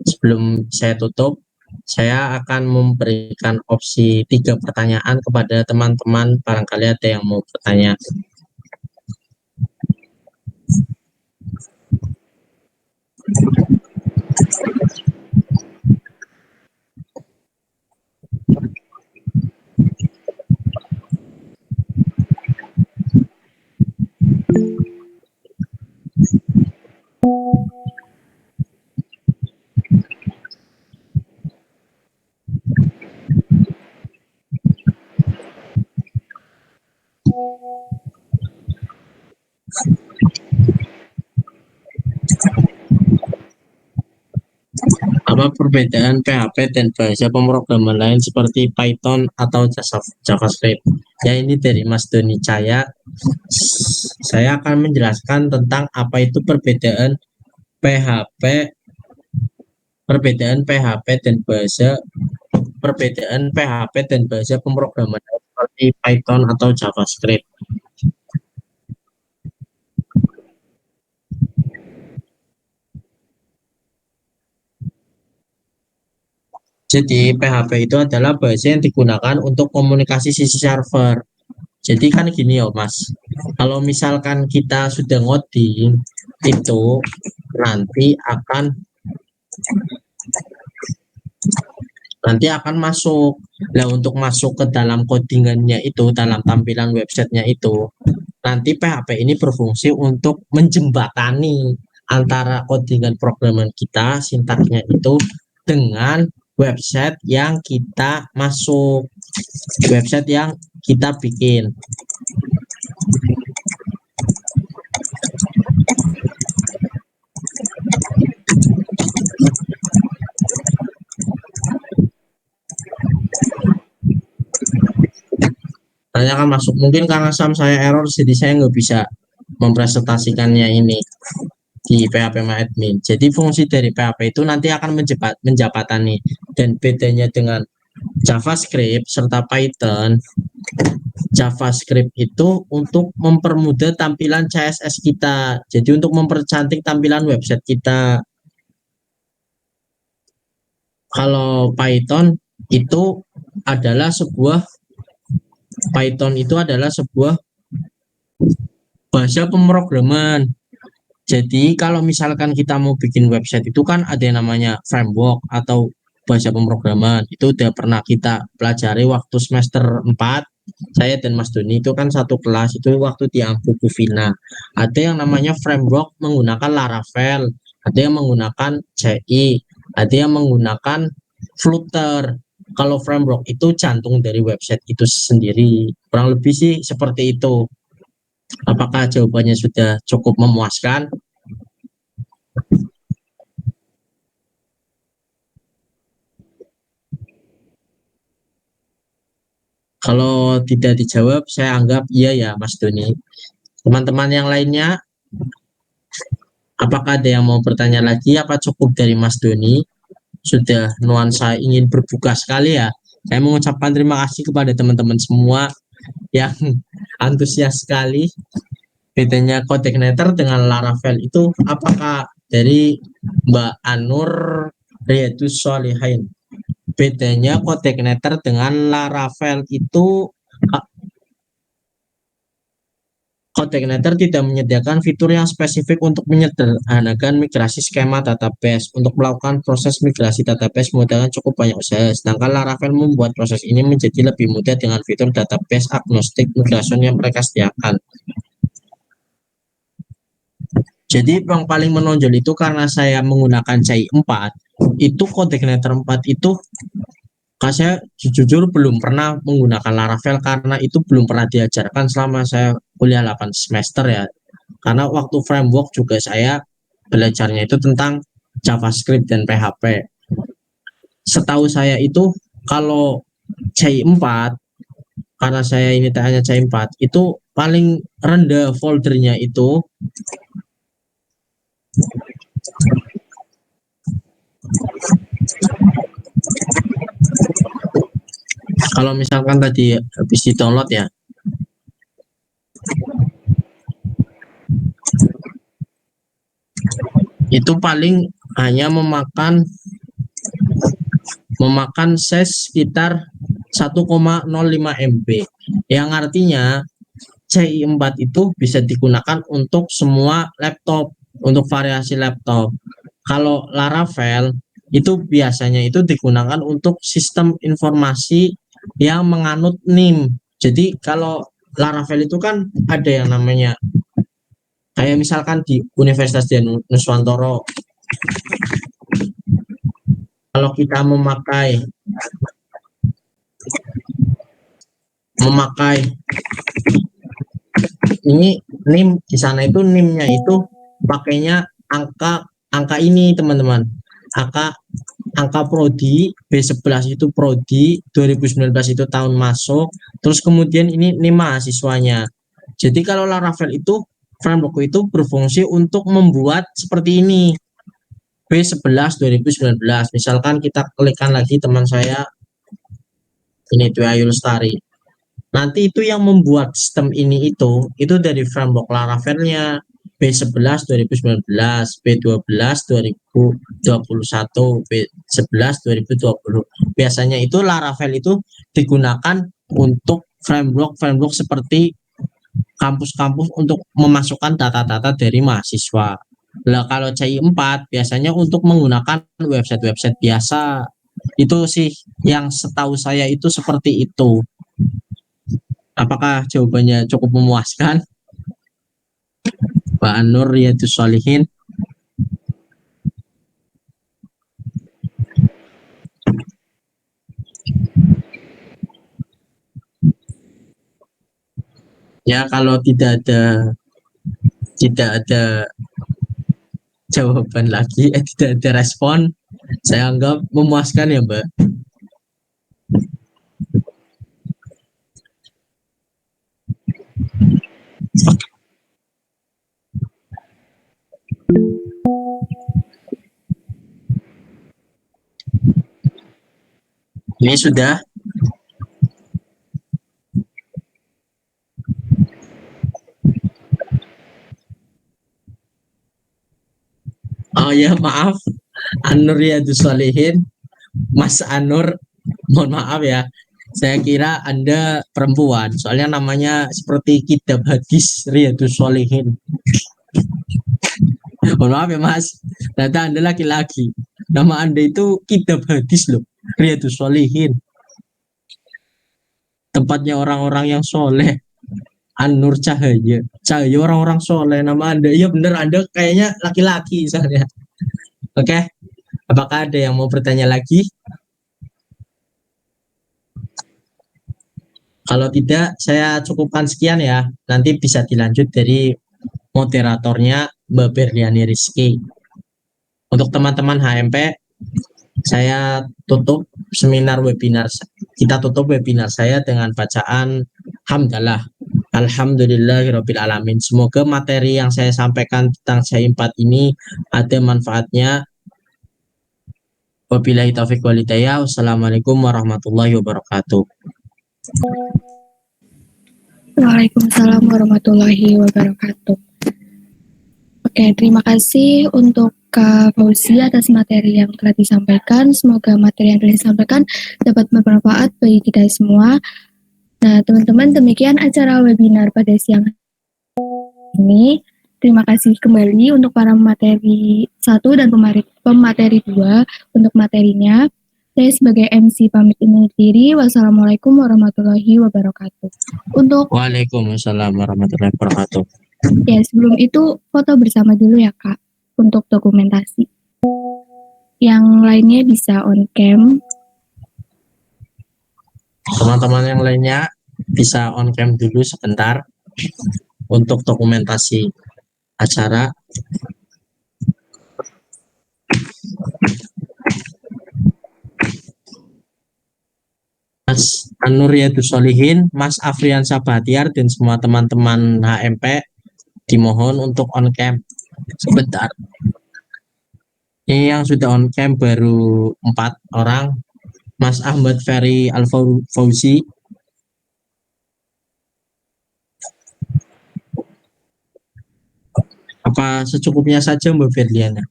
S2: Sebelum saya tutup, saya akan memberikan opsi 3 pertanyaan kepada teman-teman, barangkali ada yang mau bertanya. Apa perbedaan PHP dan bahasa pemrograman lain seperti Python atau JavaScript? Ya, ini dari Mas Doni Caya. Saya akan menjelaskan tentang apa itu perbedaan PHP, perbedaan PHP dan bahasa pemrograman seperti Python atau JavaScript. Jadi PHP itu adalah bahasa yang digunakan untuk komunikasi sisi server. Jadi kan gini ya Mas, kalau misalkan kita sudah ngoding itu nanti akan masuk. Nah, untuk masuk ke dalam codingannya itu, dalam tampilan websitenya itu, nanti PHP ini berfungsi untuk menjembatani antara codingan programan kita, sintaksnya itu, dengan website yang kita masuk, website yang kita bikin. Nanti akan masuk. Mungkin karena saya error, jadi saya nggak bisa mempresentasikannya ini di PHP MyAdmin. Jadi fungsi dari PHP itu nanti akan menjabatani, dan bedanya dengan JavaScript serta Python, JavaScript itu untuk mempermudah tampilan CSS kita. Jadi untuk mempercantik tampilan website kita. Kalau Python itu adalah sebuah bahasa pemrograman. Jadi kalau misalkan kita mau bikin website itu kan ada yang namanya framework atau bahasa pemrograman. Itu udah pernah kita pelajari waktu semester 4. Saya dan Mas Doni itu kan satu kelas itu waktu di buku Vina. Ada yang namanya framework menggunakan Laravel, ada yang menggunakan CI, ada yang menggunakan Flutter. Kalau framework itu jantung dari website itu sendiri. Kurang lebih sih seperti itu. Apakah jawabannya sudah cukup memuaskan? Kalau tidak dijawab, saya anggap iya ya Mas Doni. Teman-teman yang lainnya, apakah ada yang mau bertanya lagi? Apa cukup dari Mas Doni? Sudah nuansa ingin berbuka sekali ya. Saya mengucapkan terima kasih kepada teman-teman semua yang antusias sekali. Bedanya CodeIgniter dengan Laravel itu apakah dari Mbak Anur Riyadus Solihin? Bedanya CodeIgniter dengan Laravel itu, CodeIgniter tidak menyediakan fitur yang spesifik untuk menyederhanakan migrasi skema database. Untuk melakukan proses migrasi database membutuhkan cukup banyak usaha, sedangkan Laravel membuat proses ini menjadi lebih mudah dengan fitur database agnostik migration yang mereka sediakan. Jadi yang paling menonjol itu karena saya menggunakan CI4, itu CodeIgniter 4 itu saya jujur belum pernah menggunakan Laravel karena itu belum pernah diajarkan selama saya kuliah 8 semester ya. Karena waktu framework juga saya belajarnya itu tentang JavaScript dan PHP. Setahu saya itu kalau CI4, karena saya ini hanya CI4, itu paling rendah foldernya itu kalau misalkan tadi habis di download ya, itu paling hanya memakan size sekitar 1,05 MB, yang artinya CI4 itu bisa digunakan untuk semua laptop, untuk variasi laptop. Kalau Laravel itu biasanya itu digunakan untuk sistem informasi yang menganut NIM. Jadi kalau Laravel itu kan ada yang namanya kayak misalkan di Universitas Nuswantoro, kalau kita memakai ini NIM, di sana itu NIM-nya itu pakainya angka ini teman-teman, angka prodi B11 itu prodi 2019 itu tahun masuk, terus kemudian ini NIM mahasiswanya. Jadi kalau Laravel itu framework itu berfungsi untuk membuat seperti ini, B11 2019. Misalkan kita klikkan lagi teman saya ini Dwi Ayu Lestari. Nanti itu yang membuat sistem ini itu dari framework Laravelnya. B11 2019, B12 2021, B11 2020. Biasanya itu Laravel itu digunakan untuk framework seperti kampus-kampus untuk memasukkan data-data dari mahasiswa. Lah kalau CI4 biasanya untuk menggunakan website-website biasa. Itu sih yang setahu saya itu seperti itu. Apakah jawabannya cukup memuaskan? Pak Anur Riyadus Shalihin. Ya kalau tidak ada jawaban lagi, tidak ada respon, saya anggap memuaskan ya Mbak. Ini sudah. Oh ya maaf, Anur Riyadus Shalihin, Mas Anur, mohon maaf ya. Saya kira Anda perempuan, soalnya namanya seperti kitab hadis Riyadus Shalihin. Mohon maaf ya Mas, ternyata Anda laki-laki. Nama Anda itu kitab hadis loh, Riyadus Shalihin. Tempatnya orang-orang yang soleh. Anur Cahaya orang-orang soleh nama Anda. Iya bener, Anda kayaknya laki-laki misalnya. Oke. Apakah ada yang mau bertanya lagi? Kalau tidak, saya cukupkan sekian ya. Nanti bisa dilanjut dari moderatornya Mbak Berliani Rizky. Untuk teman-teman HMP, saya tutup webinar. Kita tutup webinar saya dengan bacaan hamdalah. Alhamdulillahirabbil alamin. Semoga materi yang saya sampaikan tentang CI4 ini ada manfaatnya. Wabillahi taufiq wal hidayah. Wassalamualaikum warahmatullahi wabarakatuh.
S1: Waalaikumsalam warahmatullahi wabarakatuh. Oke, terima kasih untuk Kak Fauzi atas materi yang telah disampaikan. Semoga materi yang telah disampaikan dapat bermanfaat bagi kita semua. Nah, teman-teman, demikian acara webinar pada siang ini. Terima kasih kembali untuk para pemateri 1 dan pemateri 2 untuk materinya. Saya sebagai MC pamit undur diri. Wassalamualaikum warahmatullahi wabarakatuh.
S2: Waalaikumsalam warahmatullahi wabarakatuh.
S1: Ya, sebelum itu foto bersama dulu ya Kak, untuk dokumentasi. Yang lainnya bisa on cam.
S2: Teman-teman yang lainnya bisa on cam dulu sebentar untuk dokumentasi acara. Mas Anur Riyadus Shalihin, Mas Afrian Sabatiar, dan semua teman-teman HMP dimohon untuk on cam sebentar. Ini yang sudah on cam baru 4 orang. Mas Ahmad Ferry Al-Fauzi, apa secukupnya saja Mbak Berliana?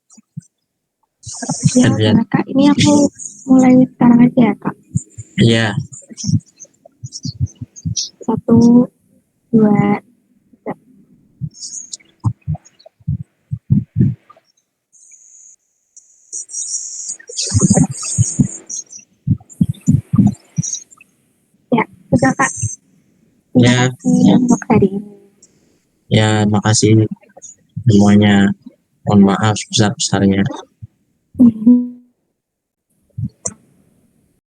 S1: Ya, Kak, ini aku mulai sekarang aja ya Kak.
S2: Iya.
S1: 1, 2, 3. Ya, sudah Kak. Terima kasih untuk hari ini.
S2: Ya, makasih semuanya. Mohon maaf sebesar-besarnya.